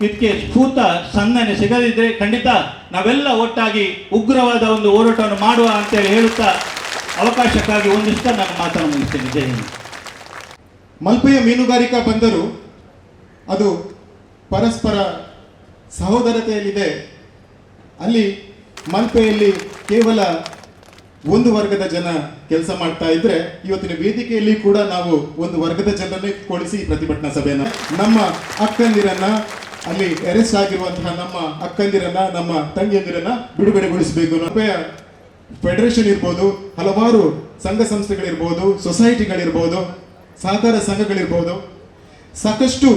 ಇದಕ್ಕೆ ಸ್ಫೂರ್ತ ಸ್ಪಂದನೆ ಸಿಗದಿದ್ದರೆ ಖಂಡಿತ ನಾವೆಲ್ಲ ಒಟ್ಟಾಗಿ ಉಗ್ರವಾದ ಒಂದು ಹೋರಾಟವನ್ನು ಮಾಡುವ ಅಂತೇಳಿ ಹೇಳುತ್ತಾ ಅವಕಾಶಕ್ಕಾಗಿ ಒಂದಿಷ್ಟ ನಾನು ಮಾತನ್ನು ಮುಗಿಸ್ತೇನೆ. ಜೈ ಹಿಂದ್. ಮಲ್ಪೆಯ ಮೀನುಗಾರಿಕಾ ಬಂದರು ಅದು ಪರಸ್ಪರ ಸಹೋದರತೆಯಲ್ಲಿದೆ. ಅಲ್ಲಿ ಮಲ್ಪೆಯಲ್ಲಿ ಕೇವಲ ಒಂದು ವರ್ಗದ ಜನ ಕೆಲಸ ಮಾಡ್ತಾ ಇದ್ರೆ, ಇವತ್ತಿನ ವೇದಿಕೆಯಲ್ಲಿ ಕೂಡ ನಾವು ಒಂದು ವರ್ಗದ ಜನರನ್ನೇ ಕೊಡಿಸಿ ಪ್ರತಿಭಟನಾ ಸಭೆಯನ್ನ, ನಮ್ಮ ಅಕ್ಕಂದಿರನ್ನ, ಅಲ್ಲಿ ಅರೆಸ್ಟ್ ಆಗಿರುವಂತಹ ನಮ್ಮ ಅಕ್ಕಂದಿರನ್ನ, ನಮ್ಮ ತಂಗಿಯಂದಿರನ್ನ ಬಿಡುಗಡೆಗೊಳಿಸಬೇಕು. ಮಲ್ಪೆಯ ಫೆಡರೇಷನ್ ಇರ್ಬೋದು, ಹಲವಾರು ಸಂಘ ಸಂಸ್ಥೆಗಳಿರ್ಬೋದು, ಸೊಸೈಟಿಗಳಿರ್ಬೋದು, ಸಹಕಾರ ಸಂಘಗಳಿರ್ಬೋದು, ಸಾಕಷ್ಟು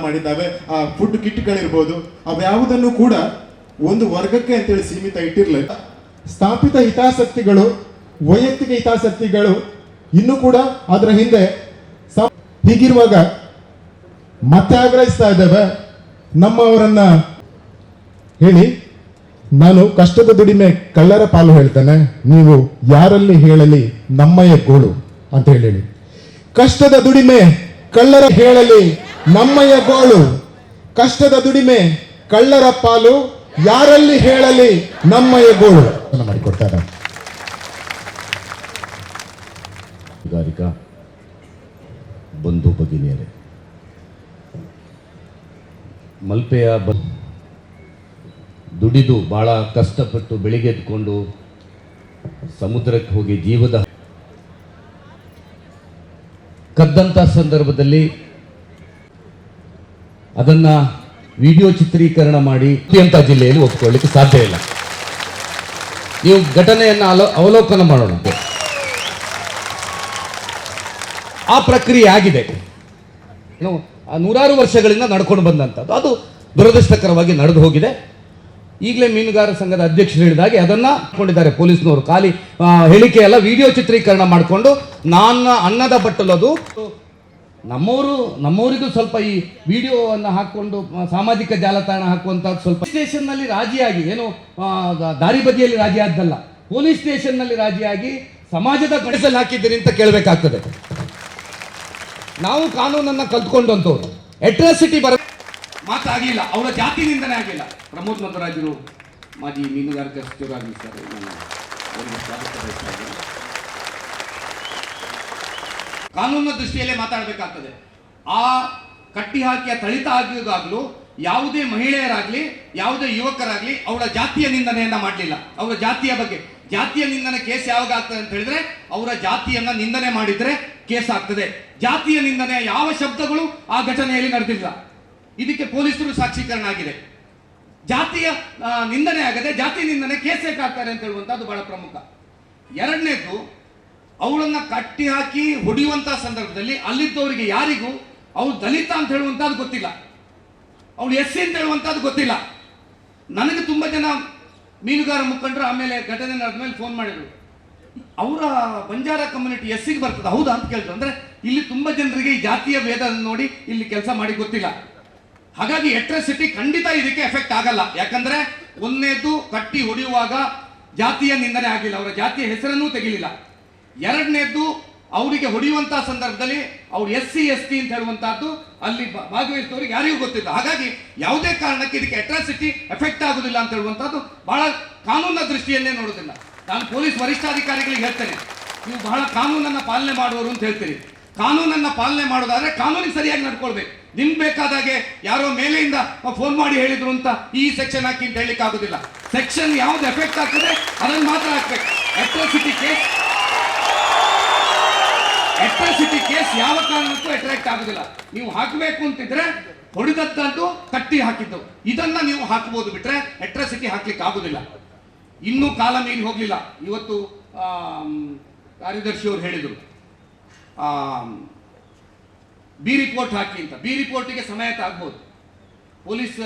ಮಾಡಿದ್ದಾವೆ. ಆ ಫುಡ್ ಕಿಟ್ಗಳಿರ್ಬೋದು, ಅವ್ಯಾವುದನ್ನು ಕೂಡ ಒಂದು ವರ್ಗಕ್ಕೆ ಅಂತೇಳಿ ಸೀಮಿತ ಇಟ್ಟಿರಲಿಲ್ಲ. ಸ್ಥಾಪಿತ ಹಿತಾಸಕ್ತಿಗಳು, ವೈಯಕ್ತಿಕ ಹಿತಾಸಕ್ತಿಗಳು ಇನ್ನೂ ಕೂಡ ಅದರ ಹಿಂದೆ ಹೀಗಿರುವಾಗ ಮತ್ತೆ ಆಗ್ರಹಿಸ್ತಾ ಇದ್ದೇವೆ, ನಮ್ಮವರನ್ನ ಹೇಳಿ, ನಾನು ಕಷ್ಟದ ದುಡಿಮೆ ಕಳ್ಳರ ಪಾಲು ಹೇಳ್ತೇನೆ, ನೀವು ಯಾರಲ್ಲಿ ಹೇಳಲಿ ನಮ್ಮಯ್ಯ ಗೋಳು ಅಂತ ಹೇಳಿ. ಕಷ್ಟದ ದುಡಿಮೆ ಕಳ್ಳರ ಹೇಳಲಿ ನಮ್ಮಯ್ಯ ಗೋಳು, ಕಷ್ಟದ ದುಡಿಮೆ ಕಳ್ಳರ ಪಾಲು, ಯಾರಲ್ಲಿ ಹೇಳಲಿ ನಮ್ಮಯ್ಯ ಗೋಳು ಮಾಡಿಕೊಡ್ತಾರೆ. ಕೈಗಾರಿಕಾ ಬಂಧು ಭಗಿನಿಯರೇ, ಮಲ್ಪೆಯ ದುಡಿದು ಬಹಳ ಕಷ್ಟಪಟ್ಟು ಬೆಳಿಗ್ಗೆ ಎದ್ಕೊಂಡು ಸಮುದ್ರಕ್ಕೆ ಹೋಗಿ ಜೀವದ ಕದ್ದಂಥ ಸಂದರ್ಭದಲ್ಲಿ ಅದನ್ನ ವಿಡಿಯೋ ಚಿತ್ರೀಕರಣ ಮಾಡಿ ಅಂತ ಜಿಲ್ಲೆಯಲ್ಲಿ ಒಪ್ಪಿಕೊಳ್ಳಿಕ್ಕೆ ಸಾಧ್ಯ ಇಲ್ಲ. ನೀವು ಘಟನೆಯನ್ನು ಅವಲೋಕನ ಮಾಡೋಣ. ಆ ಪ್ರಕ್ರಿಯೆ ಆಗಿದೆ, ನೂರಾರು ವರ್ಷಗಳಿಂದ ನಡ್ಕೊಂಡು ಬಂದಂಥದ್ದು. ಅದು ದುರದೃಷ್ಟಕರವಾಗಿ ನಡೆದು ಹೋಗಿದೆ. ಈಗಲೇ ಮೀನುಗಾರ ಸಂಘದ ಅಧ್ಯಕ್ಷರು ಹೇಳಿದಾಗೆ ಅದನ್ನ ಕೊಂಡಿದ್ದಾರೆ ಪೊಲೀಸ್ನವರು. ಖಾಲಿ ಹೇಳಿಕೆ ಅಲ್ಲ, ವಿಡಿಯೋ ಚಿತ್ರೀಕರಣ ಮಾಡಿಕೊಂಡು ನನ್ನ ಅನ್ನದ ಬಟ್ಟಲದು ನಮ್ಮವರಿಗೂ ಸ್ವಲ್ಪ ಈ ವಿಡಿಯೋವನ್ನು ಹಾಕೊಂಡು ಸಾಮಾಜಿಕ ಜಾಲತಾಣ ಹಾಕುವಂಥದ್ದು ಸ್ವಲ್ಪ ಸ್ಟೇಷನ್ನಲ್ಲಿ ರಾಜಿಯಾಗಿ, ಏನು ದಾರಿ ಬದಿಯಲ್ಲಿ ರಾಜಿ ಆದ್ದಲ್ಲ, ಪೊಲೀಸ್ ಸ್ಟೇಷನ್ನಲ್ಲಿ ರಾಜಿಯಾಗಿ ಸಮಾಜದ ಗಣಸಲ್ಲಿ ಹಾಕಿದ್ದೀರಿ ಅಂತ ಕೇಳಬೇಕಾಗ್ತದೆ. ನಾವು ಕಾನೂನನ್ನು ಕಲ್ತ್ಕೊಂಡಂಥವ್ರು. ಅಟ್ರಾಸಿಟಿ ಮಾತಾಗಿಲ್ಲ, ಅವರ ಜಾತಿ ನಿಂದನೆ ಆಗಿಲ್ಲ. ಪ್ರಮೋದ್ ಮಧ್ವರಾಜರು ಮಾಜಿ ಮೀನುಗಾರಿಕೆ ಸಚಿವರಾಗಲಿ ಸರ್, ಅವರಿಗೆ ಸ್ವಾಗತ ಬಯಸ್ತಾ ಇದ್ದೀನಿ. ಕಾನೂನಿನ ದೃಷ್ಟಿಯಲ್ಲೇ ಮಾತಾಡಬೇಕಾಗ್ತದೆ. ಆ ಕಟ್ಟಿ ಹಾಕಿ ತಳಿತ ಆಗಿದಾಗಲೂ ಯಾವುದೇ ಮಹಿಳೆಯರಾಗ್ಲಿ, ಯಾವುದೇ ಯುವಕರಾಗ್ಲಿ ಅವಳ ಜಾತಿಯ ನಿಂದನೆಯನ್ನ ಮಾಡಲಿಲ್ಲ. ಅವರ ಜಾತಿಯ ಬಗ್ಗೆ, ಜಾತಿಯ ನಿಂದನೆ ಕೇಸ್ ಯಾವಾಗ ಆಗ್ತದೆ ಅಂತ ಹೇಳಿದ್ರೆ, ಅವರ ಜಾತಿಯನ್ನ ನಿಂದನೆ ಮಾಡಿದ್ರೆ ಕೇಸ್ ಆಗ್ತದೆ. ಜಾತಿಯ ನಿಂದನೆಯ ಯಾವ ಶಬ್ದಗಳು ಆ ಘಟನೆಯಲ್ಲಿ ನಡೆದಿಲ್ಲ. ಇದಕ್ಕೆ ಪೊಲೀಸರು ಸಾಕ್ಷೀಕರಣ ಆಗಿದೆ. ಜಾತಿಯ ನಿಂದನೆ ಆಗದೆ ಜಾತಿ ನಿಂದನೆ ಕೇಸ್ ಹಾಕ್ತಾರೆ ಅಂತ ಹೇಳುವಂಥದ್ದು ಬಹಳ ಪ್ರಮುಖ. ಎರಡನೇದು, ಅವಳನ್ನ ಕಟ್ಟಿ ಹಾಕಿ ಹೊಡೆಯುವಂತಹ ಸಂದರ್ಭದಲ್ಲಿ ಅಲ್ಲಿದ್ದವರಿಗೆ ಯಾರಿಗೂ ಅವಳು ದಲಿತ ಅಂತ ಹೇಳುವಂಥದ್ದು ಗೊತ್ತಿಲ್ಲ, ಅವಳು ಎಸ್ ಅಂತ ಹೇಳುವಂಥದ್ದು ಗೊತ್ತಿಲ್ಲ. ನನಗೆ ತುಂಬಾ ಜನ ಮೀನುಗಾರ ಮುಖಂಡರು ಆಮೇಲೆ ಘಟನೆ ನಡೆದ ಮೇಲೆ ಫೋನ್ ಮಾಡಿದ್ರು, ಅವರ ಬಂಜಾರ ಕಮ್ಯುನಿಟಿ ಎಸ್ಸಿಗೆ ಬರ್ತದೆ ಹೌದಾ ಅಂತ ಕೇಳಿದ್ರು. ಅಂದ್ರೆ ಇಲ್ಲಿ ತುಂಬಾ ಜನರಿಗೆ ಈ ಜಾತಿಯ ಭೇದ ನೋಡಿ ಇಲ್ಲಿ ಕೆಲಸ ಮಾಡಿ ಗೊತ್ತಿಲ್ಲ. ಹಾಗಾಗಿ ಅಟ್ರಾಸಿಟಿ ಖಂಡಿತ ಇದಕ್ಕೆ ಎಫೆಕ್ಟ್ ಆಗಲ್ಲ. ಯಾಕಂದ್ರೆ ಒಂದನೇದು, ಕಟ್ಟಿ ಹೊಡೆಯುವಾಗ ಜಾತಿಯ ನಿಂದನೆ ಆಗಿಲ್ಲ, ಅವರ ಜಾತಿಯ ಹೆಸರನ್ನೂ ತೆಗಿಲಿಲ್ಲ. ಎರಡನೇದು, ಅವರಿಗೆ ಹೊಡೆಯುವಂತಹ ಸಂದರ್ಭದಲ್ಲಿ ಅವ್ರು SC ST ಅಂತ ಹೇಳುವಂತಹದ್ದು ಅಲ್ಲಿ ಭಾಗವಹಿಸಿದವರಿಗೆ ಯಾರಿಗೂ ಗೊತ್ತಿಲ್ಲ. ಹಾಗಾಗಿ ಯಾವುದೇ ಕಾರಣಕ್ಕೆ ಇದಕ್ಕೆ ಅಟ್ರಾಸಿಟಿ ಎಫೆಕ್ಟ್ ಆಗುದಿಲ್ಲ ಅಂತ ಹೇಳುವಂತಹದ್ದು ಬಹಳ ಕಾನೂನಿನ ದೃಷ್ಟಿಯನ್ನೇ ನೋಡುದಿಲ್ಲ. ನಾನು ಪೊಲೀಸ್ ವರಿಷ್ಠಾಧಿಕಾರಿಗಳಿಗೆ ಹೇಳ್ತೇನೆ, ನೀವು ಬಹಳ ಕಾನೂನನ್ನ ಪಾಲನೆ ಮಾಡುವವರು ಅಂತ ಹೇಳ್ತೀರಿ. ಕಾನೂನನ್ನ ಪಾಲನೆ ಮಾಡೋದಾದ್ರೆ ಕಾನೂನಿಗೆ ಸರಿಯಾಗಿ ನಡ್ಕೊಳ್ಬೇಕು. ನಿಮ್ಗೆ ಬೇಕಾದಾಗೆ ಯಾರೋ ಮೇಲೆಯಿಂದ ಫೋನ್ ಮಾಡಿ ಹೇಳಿದ್ರು ಅಂತ ಈ ಸೆಕ್ಷನ್ ಹಾಕಿ ಅಂತ ಹೇಳಿಕ್ಕೆ ಆಗುದಿಲ್ಲ. ಸೆಕ್ಷನ್ ಯಾವ್ದು ಎಫೆಕ್ಟ್ ಆಗ್ತದೆ ಅದನ್ನು ಮಾತ್ರ ಹಾಕ್ಬೇಕು. ಅಟ್ರಾಸಿಟಿ ಕೇಸ್ ಯಾವ ಕಾರಣಕ್ಕೂ ಅಟ್ರಾಕ್ಟ್ ಆಗುದಿಲ್ಲ. ನೀವು ಹಾಕಬೇಕು ಅಂತಿದ್ರೆ ಹೊಡೆದದ್ದು ಕಟ್ಟಿ ಹಾಕಿದ್ದು ಇದನ್ನ ನೀವು ಹಾಕಬಹುದು, ಬಿಟ್ರೆ ಅಟ್ರಾಸಿಟಿ ಹಾಕ್ಲಿಕ್ಕೆ ಆಗುದಿಲ್ಲ. ಇನ್ನೂ ಕಾಲ ಮೀರಿ ಹೋಗ್ಲಿಲ್ಲ. ಇವತ್ತು ಕಾರ್ಯದರ್ಶಿ ಅವರು ಹೇಳಿದರು ಬಿ ರಿಪೋರ್ಟ್ ಹಾಕಿ ಅಂತ. ಬಿ ರಿಪೋರ್ಟಿಗೆ ಸಮಯ ಆಗ್ಬೋದು. ಪೊಲೀಸ್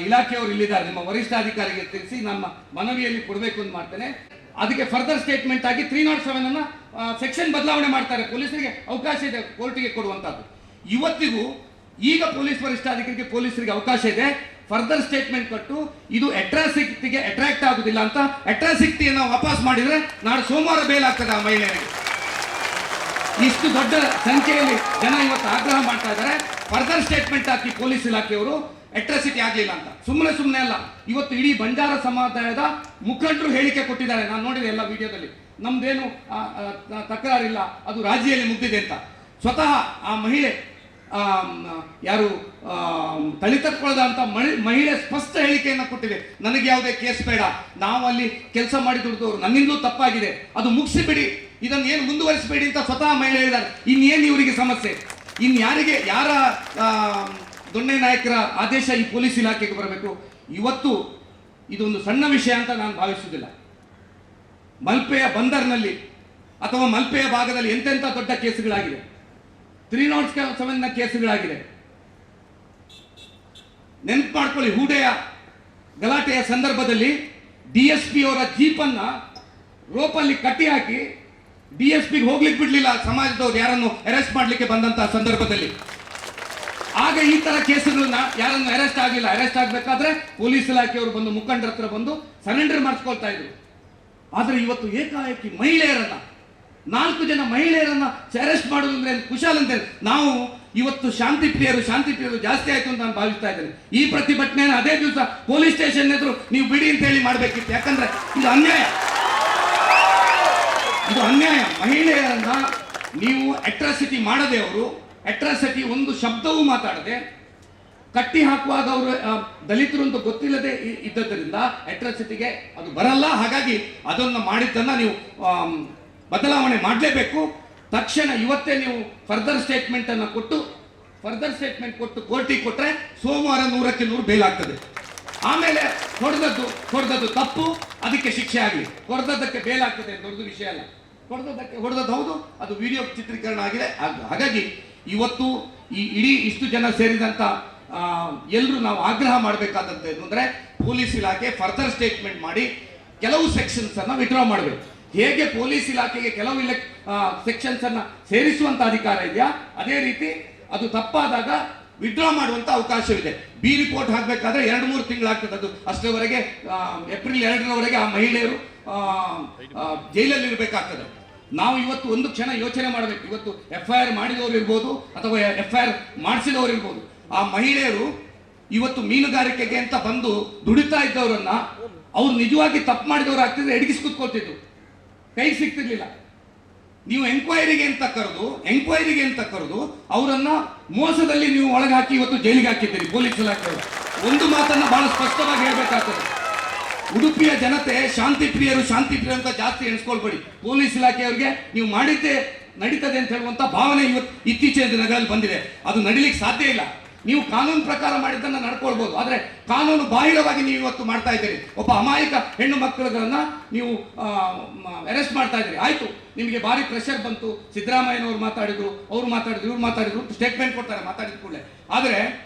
ಇಲಾಖೆಯವರು ಇಲ್ಲಿದ್ದಾರೆ, ನಿಮ್ಮ ವರಿಷ್ಠಾಧಿಕಾರಿಗೆ ತಿಳಿಸಿ ನಮ್ಮ ಮನವಿಯಲ್ಲಿ ಕೊಡಬೇಕು ಅಂತ ಮಾಡ್ತೇನೆ. ಅದಕ್ಕೆ ಫರ್ದರ್ ಸ್ಟೇಟ್ಮೆಂಟ್ ಆಗಿ 307 ಅನ್ನ ಸೆಕ್ಷನ್ ಬದಲಾವಣೆ ಮಾಡ್ತಾರೆ. ಪೊಲೀಸರಿಗೆ ಅವಕಾಶ ಇದೆ ಕೋರ್ಟಿಗೆ ಕೊಡುವಂತದ್ದು. ಇವತ್ತಿಗೂ ಈಗ ಪೊಲೀಸ್ ವರಿಷ್ಠಾಧಿಕಾರಿಗೆ ಪೊಲೀಸರಿಗೆ ಅವಕಾಶ ಇದೆ ಫರ್ದರ್ ಸ್ಟೇಟ್ಮೆಂಟ್ ಕೊಟ್ಟು ಇದು ಅಟ್ರಾಸಿಟಿಗೆ ಅಟ್ರಾಕ್ಟ್ ಆಗುದಿಲ್ಲ ಅಂತ. ಅಟ್ರಾಸಿಟಿಯನ್ನು ವಾಪಸ್ ಮಾಡಿದ್ರೆ ನಾಳೆ ಸೋಮವಾರ ಬೇಲ್ ಆಗ್ತದೆ ಆ ಮಹಿಳೆಯರಿಗೆ. ಇಷ್ಟು ದೊಡ್ಡ ಸಂಖ್ಯೆಯಲ್ಲಿ ಜನ ಇವತ್ತು ಆಗ್ರಹ ಮಾಡ್ತಾ ಇದ್ದಾರೆ. ಫರ್ದರ್ ಸ್ಟೇಟ್ಮೆಂಟ್ ಹಾಕಿ ಪೊಲೀಸ್ ಇಲಾಖೆಯವರು ಅಟ್ರಾಸಿಟಿ ಆಗಲಿಲ್ಲ ಅಂತ. ಸುಮ್ಮನೆ ಅಲ್ಲ, ಇವತ್ತು ಇಡೀ ಬಂಜಾರ ಸಮುದಾಯದ ಮುಖಂಡರು ಹೇಳಿಕೆ ಕೊಟ್ಟಿದ್ದಾರೆ. ನಾನು ನೋಡಿದೆ ಎಲ್ಲ ವಿಡಿಯೋದಲ್ಲಿ. ನಮ್ದೇನು ತಕರಾರಿಲ್ಲ, ಅದು ರಾಜಿಯಲ್ಲಿ ಮುಗ್ದಿದೆ ಅಂತ. ಸ್ವತಃ ಆ ಮಹಿಳೆ ಯಾರು ತಳಿತಕ್ಕೊಳದಂತ ಮಹಿಳೆ ಸ್ಪಷ್ಟ ಹೇಳಿಕೆಯನ್ನು ಕೊಟ್ಟಿದೆ. ನನಗೆ ಯಾವುದೇ ಕೇಸ್ ಬೇಡ, ನಾವು ಅಲ್ಲಿ ಕೆಲಸ ಮಾಡಿ ದುಡಿದವರು, ನನ್ನಿಂದಲೂ ತಪ್ಪಾಗಿದೆ, ಅದು ಮುಗಿಸಿಬಿಡಿ, ಇದನ್ನು ಏನು ಮುಂದುವರಿಸಬೇಡಿ ಅಂತ ಸ್ವತಃ ಮಹಿಳೆ ಹೇಳಿದ್ದಾರೆ. ಇನ್ನೇನು ಇವರಿಗೆ ಸಮಸ್ಯೆ? ಯಾರ ದೊಣ್ಣೆ ನಾಯಕರ ಆದೇಶ ಈ ಪೊಲೀಸ್ ಇಲಾಖೆಗೆ ಬರಬೇಕು? ಇವತ್ತು ಇದೊಂದು ಸಣ್ಣ ವಿಷಯ ಅಂತ ನಾನು ಭಾವಿಸುವುದಿಲ್ಲ. ಮಲ್ಪೆಯ ಬಂದರ್ನಲ್ಲಿ ಅಥವಾ ಮಲ್ಪೆಯ ಭಾಗದಲ್ಲಿ ಎಂತೆಂಥ ದೊಡ್ಡ ಕೇಸುಗಳಾಗಿದೆ. 307ನ ಕೇಸುಗಳಾಗಿದೆ. ನೆನಪು ಮಾಡ್ಕೊಳ್ಳಿ, ಹೂಡೆಯ ಗಲಾಟೆಯ ಸಂದರ್ಭದಲ್ಲಿ DSP ಅವರ ಜೀಪನ್ನ ರೋಪಲ್ಲಿ ಕಟ್ಟಿ ಹಾಕಿ DSPಗೆ ಹೋಗ್ಲಿಕ್ಕೆ ಬಿಡ್ಲಿಲ್ಲ ಸಮಾಜದವ್ರು ಯಾರನ್ನು ಅರೆಸ್ಟ್ ಮಾಡ್ಲಿಕ್ಕೆ ಬಂದಂತಹ ಸಂದರ್ಭದಲ್ಲಿ. ಆಗ ಈ ತರ ಕೇಸುಗಳನ್ನ ಯಾರನ್ನು ಅರೆಸ್ಟ್ ಆಗಿಲ್ಲ. ಅರೆಸ್ಟ್ ಆಗ್ಬೇಕಾದ್ರೆ ಪೊಲೀಸ್ ಇಲಾಖೆಯವರು ಬಂದು ಮುಖಂಡರ ಹತ್ರ ಬಂದು ಸರೆಂಡರ್ ಮಾಡಿಸ್ಕೊಳ್ತಾ ಇದ್ರು. ಆದ್ರೆ ಇವತ್ತು ಏಕಾಏಕಿ ಮಹಿಳೆಯರನ್ನ 4 ಜನ ಮಹಿಳೆಯರನ್ನ ಅರೆಸ್ಟ್ ಮಾಡೋದು ಅಂದ್ರೆ ಕುಶಾಲ್ ಅಂತ ನಾವು ಇವತ್ತು ಶಾಂತಿ ಪ್ರಿಯರು ಜಾಸ್ತಿ ಆಯ್ತು ಅಂತ ನಾನು ಭಾವಿಸ್ತಾ ಇದ್ದೇನೆ. ಈ ಪ್ರತಿಭಟನೆಯನ್ನು ಅದೇ ದಿವಸ ಪೊಲೀಸ್ ಸ್ಟೇಷನ್ ಎದುರು ನೀವು ಬಿಡಿ ಅಂತ ಹೇಳಿ ಮಾಡಬೇಕಿತ್ತು. ಯಾಕಂದ್ರೆ ಇದು ಅನ್ಯಾಯ. ಮಹಿಳೆಯರನ್ನ ನೀವು ಅಟ್ರಾಸಿಟಿ ಮಾಡದೆ, ಅವರು ಅಟ್ರಾಸಿಟಿ ಒಂದು ಶಬ್ದವೂ ಮಾತಾಡದೆ ಕಟ್ಟಿ ಹಾಕುವಾಗ ಅವರು ದಲಿತರು ಅಂತ ಗೊತ್ತಿಲ್ಲದೆ ಇದ್ದದರಿಂದ ಅಟ್ರಾಸಿಟಿಗೆ ಅದು ಬರಲ್ಲ. ಹಾಗಾಗಿ ಅದನ್ನು ಮಾಡಿದ್ದನ್ನ ನೀವು ಬದಲಾವಣೆ ಮಾಡಲೇಬೇಕು. ತಕ್ಷಣ ಇವತ್ತೇ ನೀವು ಫರ್ದರ್ ಸ್ಟೇಟ್ಮೆಂಟ್ ಕೊಟ್ಟು ಕೋರ್ಟಿಗೆ ಕೊಟ್ಟರೆ ಸೋಮವಾರ 100ಕ್ಕೆ 100 ಬೇಲ್ ಆಗ್ತದೆ. ಆಮೇಲೆ ಹೊಡೆದದ್ದು ತಪ್ಪು, ಅದಕ್ಕೆ ಶಿಕ್ಷೆ ಆಗಲಿ. ಹೊಡೆದದ್ದಕ್ಕೆ ಬೇಲ್ ಆಗ್ತದೆ, ದೊಡ್ಡ ವಿಷಯ ಅಲ್ಲ. ಹೊಡೆದದ್ದು ಹೌದು, ಅದು ವಿಡಿಯೋ ಚಿತ್ರೀಕರಣ ಆಗಿದೆ. ಹಾಗಾಗಿ ಇವತ್ತು ಈ ಇಡೀ ಇಷ್ಟು ಜನ ಸೇರಿದಂತ ಎಲ್ಲರೂ ನಾವು ಆಗ್ರಹ ಮಾಡಬೇಕಾದಂತ ಅಂದ್ರೆ ಪೊಲೀಸ್ ಇಲಾಖೆ ಫರ್ದರ್ ಸ್ಟೇಟ್ಮೆಂಟ್ ಮಾಡಿ ಕೆಲವು ಸೆಕ್ಷನ್ಸ್ ಅನ್ನ ವಿಡ್ರಾ ಮಾಡಬೇಕು. ಹೇಗೆ ಪೊಲೀಸ್ ಇಲಾಖೆಗೆ ಕೆಲವು ಸೆಕ್ಷನ್ಸ್ ಅನ್ನ ಸೇರಿಸುವಂತ ಅಧಿಕಾರ ಇದೆಯಾ, ಅದೇ ರೀತಿ ಅದು ತಪ್ಪಾದಾಗ ವಿಡ್ರಾ ಮಾಡುವಂತ ಅವಕಾಶವಿದೆ. ಬಿ ರಿಪೋರ್ಟ್ ಹಾಕಬೇಕಾದ್ರೆ 2-3 ತಿಂಗಳಾಗ್ತದೆ. ಅದು ಅಷ್ಟರವರೆಗೆ ಏಪ್ರಿಲ್ 2ರವರೆಗೆ ಆ ಮಹಿಳೆಯರು ಜೈಲಲ್ಲಿ ಇರಬೇಕಾಗ್ತದೆ. ನಾವು ಇವತ್ತು ಒಂದು ಕ್ಷಣ ಯೋಚನೆ ಮಾಡಬೇಕು. ಇವತ್ತು FIR ಮಾಡಿದವರು ಇರ್ಬೋದು ಅಥವಾ FIR ಮಾಡಿಸಿದವರು ಇರ್ಬೋದು. ಆ ಮಹಿಳೆಯರು ಇವತ್ತು ಮೀನುಗಾರಿಕೆಗೆ ಅಂತ ಬಂದು ದುಡಿತಾ ಇದ್ದವರನ್ನ ಅವ್ರು ನಿಜವಾಗಿ ತಪ್ಪು ಮಾಡಿದವರು ಆಗ್ತಿದ್ರೆ ಎಡಗಿಸಿ ಕೂತ್ಕೊಳ್ತಿದ್ರು, ಕೈಗೆ ಸಿಗ್ತಿರ್ಲಿಲ್ಲ. ನೀವು ಎಂಕ್ವೈರಿಗೆ ಅಂತ ಕರೆದು ಅವರನ್ನ ಮೋಸದಲ್ಲಿ ನೀವು ಒಳಗೆ ಹಾಕಿ ಇವತ್ತು ಜೈಲಿಗೆ ಹಾಕಿದ್ದೀರಿ ಪೊಲೀಸ್ ಇಲಾಖೆಯವರು. ಒಂದು ಮಾತನ್ನ ಬಹಳ ಸ್ಪಷ್ಟವಾಗಿ ಹೇಳ್ಬೇಕಾಗ್ತದೆ. ಉಡುಪಿಯ ಜನತೆ ಶಾಂತಿ ಪ್ರಿಯರು ಅಂತ ಜಾಸ್ತಿ ಎಣಿಸ್ಕೊಳ್ಬೇಡಿ. ಪೊಲೀಸ್ ಇಲಾಖೆಯವರಿಗೆ ನೀವು ಮಾಡಿದ್ದೇ ನಡೀತದೆ ಅಂತ ಹೇಳುವಂತ ಭಾವನೆ ಇವತ್ತು ಇತ್ತೀಚಿನ ದಿನಗಳಲ್ಲಿ ಬಂದಿದೆ. ಅದು ನಡೀಲಿಕ್ಕೆ ಸಾಧ್ಯ ಇಲ್ಲ. ನೀವು ಕಾನೂನು ಪ್ರಕಾರ ಮಾಡಿದ್ದನ್ನ ನಡ್ಕೊಳ್ಬಹುದು, ಆದ್ರೆ ಕಾನೂನು ಬಾಹಿರವಾಗಿ ನೀವು ಇವತ್ತು ಮಾಡ್ತಾ ಇದ್ದೀರಿ. ಒಬ್ಬ ಅಮಾಯಕ ಹೆಣ್ಣು ಮಕ್ಕಳನ್ನ ನೀವು ಅರೆಸ್ಟ್ ಮಾಡ್ತಾ ಇದ್ದೀರಿ. ಆಯ್ತು, ನಿಮಗೆ ಭಾರಿ ಪ್ರೆಷರ್ ಬಂತು, ಸಿದ್ದರಾಮಯ್ಯನವರು ಮಾತಾಡಿದ್ರು, ಇವ್ರು ಮಾತಾಡಿದ್ರು, ಸ್ಟೇಟ್ಮೆಂಟ್ ಕೊಡ್ತಾರೆ ಮಾತಾಡಿದ ಕೂಡಲೇ. ಆದ್ರೆ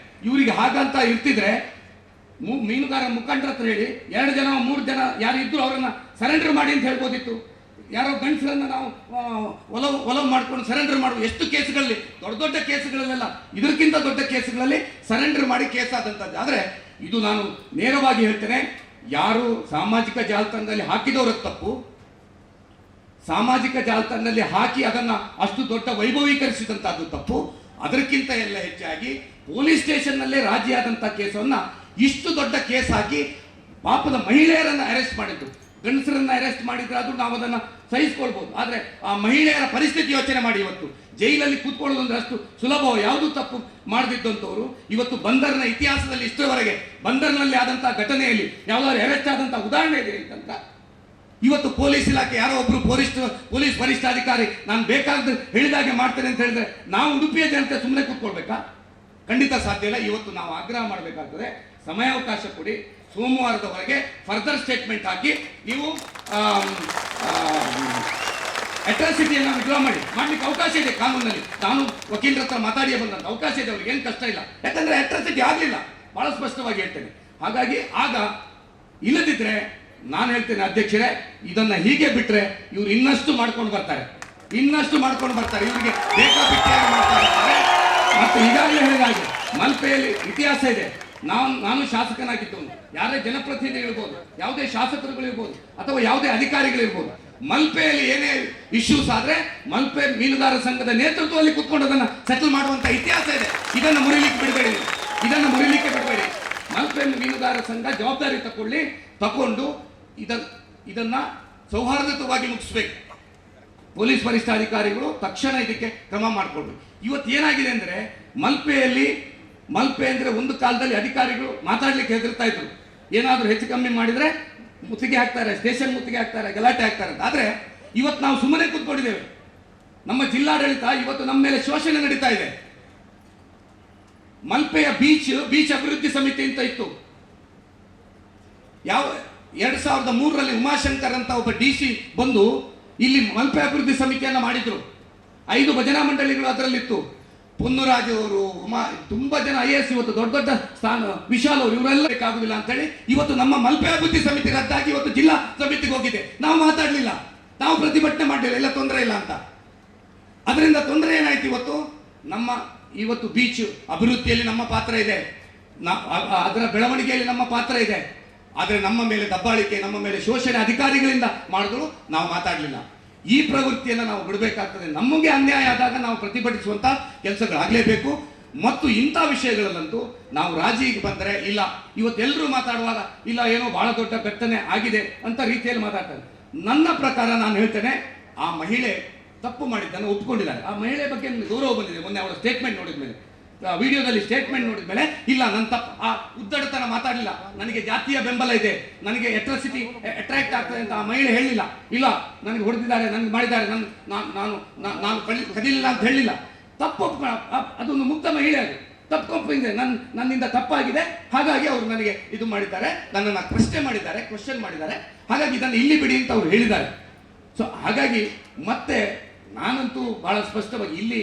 ಇವರಿಗೆ ಹಾಗಂತ ಇರ್ತಿದ್ರೆ ಮೀನುಗಾರ ಮುಖಂಡರ ಹತ್ರ ಹೇಳಿ 2 ಜನ 3 ಜನ ಯಾರು ಇದ್ರು ಅವರನ್ನ ಸರೆಂಡರ್ ಮಾಡಿ ಅಂತ ಹೇಳ್ಬೋದಿತ್ತು. ಯಾರೋ ಗಂಡಸರನ್ನ ನಾವು ಒಲವು ಮಾಡ್ಕೊಂಡು ಸರೆಂಡರ್ ಮಾಡುವ ಎಷ್ಟು ಕೇಸುಗಳಲ್ಲಿ, ದೊಡ್ಡ ಕೇಸುಗಳಲ್ಲೆಲ್ಲ, ಇದಕ್ಕಿಂತ ದೊಡ್ಡ ಕೇಸುಗಳಲ್ಲಿ ಸರೆಂಡರ್ ಮಾಡಿ ಕೇಸ್ ಆದಂಥದ್ದು. ಆದರೆ ಇದು ನಾನು ನೇರವಾಗಿ ಹೇಳ್ತೇನೆ, ಯಾರು ಸಾಮಾಜಿಕ ಜಾಲತಾಣದಲ್ಲಿ ಹಾಕಿದವರ ತಪ್ಪು. ಸಾಮಾಜಿಕ ಜಾಲತಾಣದಲ್ಲಿ ಹಾಕಿ ಅದನ್ನ ಅಷ್ಟು ದೊಡ್ಡ ವೈಭವೀಕರಿಸಿದಂತಹದ್ದು ತಪ್ಪು. ಅದಕ್ಕಿಂತ ಎಲ್ಲ ಹೆಚ್ಚಾಗಿ ಪೊಲೀಸ್ ಸ್ಟೇಷನ್ನಲ್ಲೇ ರಾಜಿಯಾದಂಥ ಕೇಸನ್ನ ಇಷ್ಟು ದೊಡ್ಡ ಕೇಸ್ ಹಾಕಿ ಪಾಪದ ಮಹಿಳೆಯರನ್ನ ಅರೆಸ್ಟ್ ಮಾಡಿದ್ದು. ಗಂಡಸರನ್ನ ಅರೆಸ್ಟ್ ಮಾಡಿದ್ರೆ ಅದು ನಾವು ಅದನ್ನ ಸಹಿಸ್ಕೊಳ್ಬಹುದು. ಆದ್ರೆ ಆ ಮಹಿಳೆಯರ ಪರಿಸ್ಥಿತಿ ಯೋಚನೆ ಮಾಡಿ. ಇವತ್ತು ಜೈಲಲ್ಲಿ ಕೂತ್ಕೊಳ್ಳೋದು ಅಂದ್ರೆ ಅಷ್ಟು ಸುಲಭ. ಯಾವುದು ತಪ್ಪು ಮಾಡದಿದ್ದಂಥವ್ರು ಇವತ್ತು ಬಂದರ್ನ ಇತಿಹಾಸದಲ್ಲಿ ಇಷ್ಟರವರೆಗೆ ಬಂದರ್ನಲ್ಲಿ ಆದಂತಹ ಘಟನೆಯಲ್ಲಿ ಯಾವ್ದಾದ್ರು ಅರೆಸ್ಟ್ ಆದಂತಹ ಉದಾಹರಣೆ ಇದೆ ಅಂತ ಇವತ್ತು ಪೊಲೀಸ್ ಇಲಾಖೆ ಯಾರೋ ಒಬ್ರು ಪೊಲೀಸ್ ವರಿಷ್ಠಾಧಿಕಾರಿ ನಾನು ಬೇಕಾದ ಹೇಳಿದಾಗೆ ಮಾಡ್ತೇನೆ ಅಂತ ಹೇಳಿದ್ರೆ ನಾವು ಉಡುಪಿಯ ಜನತೆ ಸುಮ್ಮನೆ ಕೂತ್ಕೊಳ್ಬೇಕಾ? ಖಂಡಿತ ಸಾಧ್ಯ ಇಲ್ಲ. ಇವತ್ತು ನಾವು ಆಗ್ರಹ ಮಾಡಬೇಕಾಗ್ತದೆ, ಸಮಯಾವಕಾಶ ಕೊಡಿ. ಸೋಮವಾರದವರೆಗೆ ಫರ್ದರ್ ಸ್ಟೇಟ್ಮೆಂಟ್ ಹಾಕಿ ನೀವು ಅಟ್ರಾಸಿಟಿಯನ್ನು ವಿಡ್ರಾ ಮಾಡ್ಲಿಕ್ಕೆ ಅವಕಾಶ ಇದೆ ಕಾನೂನಲ್ಲಿ. ನಾನು ವಕೀಲರ ಹತ್ರ ಮಾತಾಡಿಯೇ ಬಂದಂತ ಅವಕಾಶ ಇದೆ, ಅವ್ರಿಗೆ ಏನು ಕಷ್ಟ ಇಲ್ಲ. ಯಾಕಂದ್ರೆ ಅಟ್ರಾಸಿಟಿ ಆಗಲಿಲ್ಲ, ಬಹಳ ಸ್ಪಷ್ಟವಾಗಿ ಹೇಳ್ತೇನೆ. ಹಾಗಾಗಿ ಆಗ ಇಲ್ಲದಿದ್ರೆ ನಾನು ಹೇಳ್ತೇನೆ ಅಧ್ಯಕ್ಷರೇ, ಇದನ್ನ ಹೀಗೆ ಬಿಟ್ರೆ ಇವ್ರು ಇನ್ನಷ್ಟು ಮಾಡ್ಕೊಂಡು ಬರ್ತಾರೆ. ಇವರಿಗೆ ಬೇಕಾಬಿಟ್ಟಿಯಾಗಿ ಮಾಡ್ತಾ ಇರ್ತಾರೆ. ಮತ್ತು ಈಗಾಗಲೇ ಹೇಳಿದಾಗೆ ಮಲ್ಪೆಯಲ್ಲಿ ಇತಿಹಾಸ ಇದೆ. ನಾನು ಶಾಸಕನಾಗಿದ್ದವನು, ಯಾರೇ ಜನಪ್ರತಿನಿಧಿಗಳಿರ್ಬೋದು, ಯಾವುದೇ ಶಾಸಕರುಗಳಿರ್ಬೋದು ಅಥವಾ ಯಾವುದೇ ಅಧಿಕಾರಿಗಳಿರ್ಬೋದು, ಮಲ್ಪೆಯಲ್ಲಿ ಏನೇ ಇಶ್ಯೂಸ್ ಆದ್ರೆ ಮಲ್ಪೆ ಮೀನುಗಾರ ಸಂಘದ ನೇತೃತ್ವದಲ್ಲಿ ಕೂತ್ಕೊಂಡು ಅದನ್ನ ಸೆಟಲ್ ಮಾಡುವಂತ ಇತಿಹಾಸ ಇದೆ. ಇದನ್ನು ಮುರಿಲಿಕ್ಕೆ ಬಿಡಬೇಡಿ. ಮಲ್ಪೆ ಮೀನುಗಾರ ಸಂಘ ಜವಾಬ್ದಾರಿ ತಗೊಂಡು ಇದನ್ನ ಸೌಹಾರ್ದಯುತವಾಗಿ ಮುಗಿಸ್ಬೇಕು. ಪೊಲೀಸ್ ವರಿಷ್ಠಾಧಿಕಾರಿಗಳು ತಕ್ಷಣ ಇದಕ್ಕೆ ಕ್ರಮ ಮಾಡಿಕೊಡ್ಬೇಕು. ಇವತ್ತು ಏನಾಗಿದೆ ಅಂದರೆ ಮಲ್ಪೆ ಅಂದರೆ ಒಂದು ಕಾಲದಲ್ಲಿ ಅಧಿಕಾರಿಗಳು ಮಾತಾಡ್ಲಿಕ್ಕೆ ಹೆದರ್ತಾ ಇದ್ರು. ಏನಾದರೂ ಹೆಚ್ಚು ಕಮ್ಮಿ ಮಾಡಿದರೆ ಮುತ್ತಿಗೆ ಹಾಕ್ತಾರೆ, ಸ್ಟೇಷನ್ ಮುತ್ತಿಗೆ ಹಾಕ್ತಾರೆ, ಗಲಾಟೆ ಹಾಕ್ತಾರೆ ಅಂತ. ಆದರೆ ಇವತ್ತು ನಾವು ಸುಮ್ಮನೆ ಕೂತ್ಕೊಂಡಿದ್ದೇವೆ. ನಮ್ಮ ಜಿಲ್ಲಾಡಳಿತ ಇವತ್ತು ನಮ್ಮ ಮೇಲೆ ಶೋಷಣೆ ನಡೀತಾ ಇದೆ. ಮಲ್ಪೆಯ ಬೀಚ್ ಅಭಿವೃದ್ಧಿ ಸಮಿತಿ ಅಂತ ಇತ್ತು. 2003ರಲ್ಲಿ ಉಮಾಶಂಕರ್ ಅಂತ ಒಬ್ಬ DC ಬಂದು ಇಲ್ಲಿ ಮಲ್ಪೆ ಅಭಿವೃದ್ಧಿ ಸಮಿತಿಯನ್ನ ಮಾಡಿದ್ರು. 5 ಭಜನಾ ಮಂಡಳಿಗಳು ಅದರಲ್ಲಿತ್ತು. ಪೊನ್ನುರಾಜ್ ಅವರು, ತುಂಬಾ ಜನ IAS ಇವತ್ತು ದೊಡ್ಡ ದೊಡ್ಡ ಸ್ಥಾನ, ವಿಶಾಲ್ ಅವರು, ಇವರೆಲ್ಲ ಬೇಕಾಗುದಿಲ್ಲ ಅಂತ ಹೇಳಿ ಇವತ್ತು ನಮ್ಮ ಮಲ್ಪೆ ಅಭಿವೃದ್ಧಿ ಸಮಿತಿ ರದ್ದಾಗಿ ಇವತ್ತು ಜಿಲ್ಲಾ ಸಮಿತಿಗೆ ಹೋಗಿದೆ. ನಾವು ಮಾತಾಡಲಿಲ್ಲ, ನಾವು ಪ್ರತಿಭಟನೆ ಮಾಡಲಿಲ್ಲ, ಎಲ್ಲ ತೊಂದರೆ ಇಲ್ಲ ಅಂತ. ಅದರಿಂದ ತೊಂದರೆ ಏನಾಯ್ತು? ಇವತ್ತು ಬೀಚ್ ಅಭಿವೃದ್ಧಿಯಲ್ಲಿ ನಮ್ಮ ಪಾತ್ರ ಇದೆ, ಅದರ ಬೆಳವಣಿಗೆಯಲ್ಲಿ ನಮ್ಮ ಪಾತ್ರ ಇದೆ. ಆದರೆ ನಮ್ಮ ಮೇಲೆ ದಬ್ಬಾಳಿಕೆ, ನಮ್ಮ ಮೇಲೆ ಶೋಷಣೆ ಅಧಿಕಾರಿಗಳಿಂದ ಮಾಡಿದ್ರು, ನಾವು ಮಾತಾಡಲಿಲ್ಲ. ಈ ಪ್ರವೃತ್ತಿಯನ್ನು ನಾವು ಬಿಡಬೇಕಾಗ್ತದೆ. ನಮಗೆ ಅನ್ಯಾಯ ಆದಾಗ ನಾವು ಪ್ರತಿಭಟಿಸುವಂತ ಕೆಲಸಗಳಾಗಲೇಬೇಕು. ಮತ್ತು ಇಂಥ ವಿಷಯಗಳಲ್ಲಂತೂ ನಾವು ರಾಜಿಗೆ ಬಂದರೆ ಇಲ್ಲ. ಇವತ್ತೆಲ್ಲರೂ ಮಾತಾಡುವಾಗ ಇಲ್ಲ ಏನೋ ಬಹಳ ದೊಡ್ಡ ಘಟನೆ ಆಗಿದೆ ಅಂತ ರೀತಿಯಲ್ಲಿ ಮಾತಾಡ್ತಾರೆ. ನನ್ನ ಪ್ರಕಾರ ನಾನು ಹೇಳ್ತೇನೆ, ಆ ಮಹಿಳೆ ತಪ್ಪು ಮಾಡಿದ್ದನ್ನು ಒಪ್ಪಿಕೊಂಡಿದ್ದಾರೆ. ಆ ಮಹಿಳೆ ಬಗ್ಗೆ ನನಗೆ ಗೌರವ ಬಂದಿದೆ. ಮೊನ್ನೆ ಅವರ ಸ್ಟೇಟ್ಮೆಂಟ್ ನೋಡಿದ ಮೇಲೆ, ವಿಡಿಯೋದಲ್ಲಿ ಸ್ಟೇಟ್ಮೆಂಟ್ ನೋಡಿದ ಮೇಲೆ ಇಲ್ಲ ನನ್ನ ತಪ್ಪು, ಆ ಉದ್ದಡತನ ಮಾತಾಡಲಿಲ್ಲ, ನನಗೆ ಜಾತಿಯ ಬೆಂಬಲ ಇದೆ, ನನಗೆ ಅಟ್ರಾಸಿಟಿ ಅಟ್ರಾಕ್ಟ್ ಆಗ್ತದೆ ಅಂತ ಆ ಮಹಿಳೆ ಹೇಳಿಲ್ಲ. ಇಲ್ಲ ನನಗೆ ಹೊಡೆದಿದ್ದಾರೆ, ನನಗೆ ಮಾಡಿದ್ದಾರೆ, ನಾನು ಕದಿಲಿಲ್ಲ ಅಂತ ಹೇಳಿಲ್ಲ. ತಪ್ಪು ಅದೊಂದು ಮುಕ್ತ ಮಹಿಳೆ, ಅದು ತಪ್ಪೊಪ್ಪಿದೆ, ನನ್ನಿಂದ ತಪ್ಪಾಗಿದೆ, ಹಾಗಾಗಿ ಅವರು ನನಗೆ ಇದು ಮಾಡಿದ್ದಾರೆ, ನನ್ನನ್ನು ಕ್ವಶನ್ ಮಾಡಿದ್ದಾರೆ, ಹಾಗಾಗಿ ಇದನ್ನು ಇಲ್ಲಿ ಬಿಡಿ ಅಂತ ಅವ್ರು ಹೇಳಿದ್ದಾರೆ. ಸೊ ಹಾಗಾಗಿ ಮತ್ತೆ ನಾನಂತೂ ಬಹಳ ಸ್ಪಷ್ಟವಾಗಿ ಇಲ್ಲಿ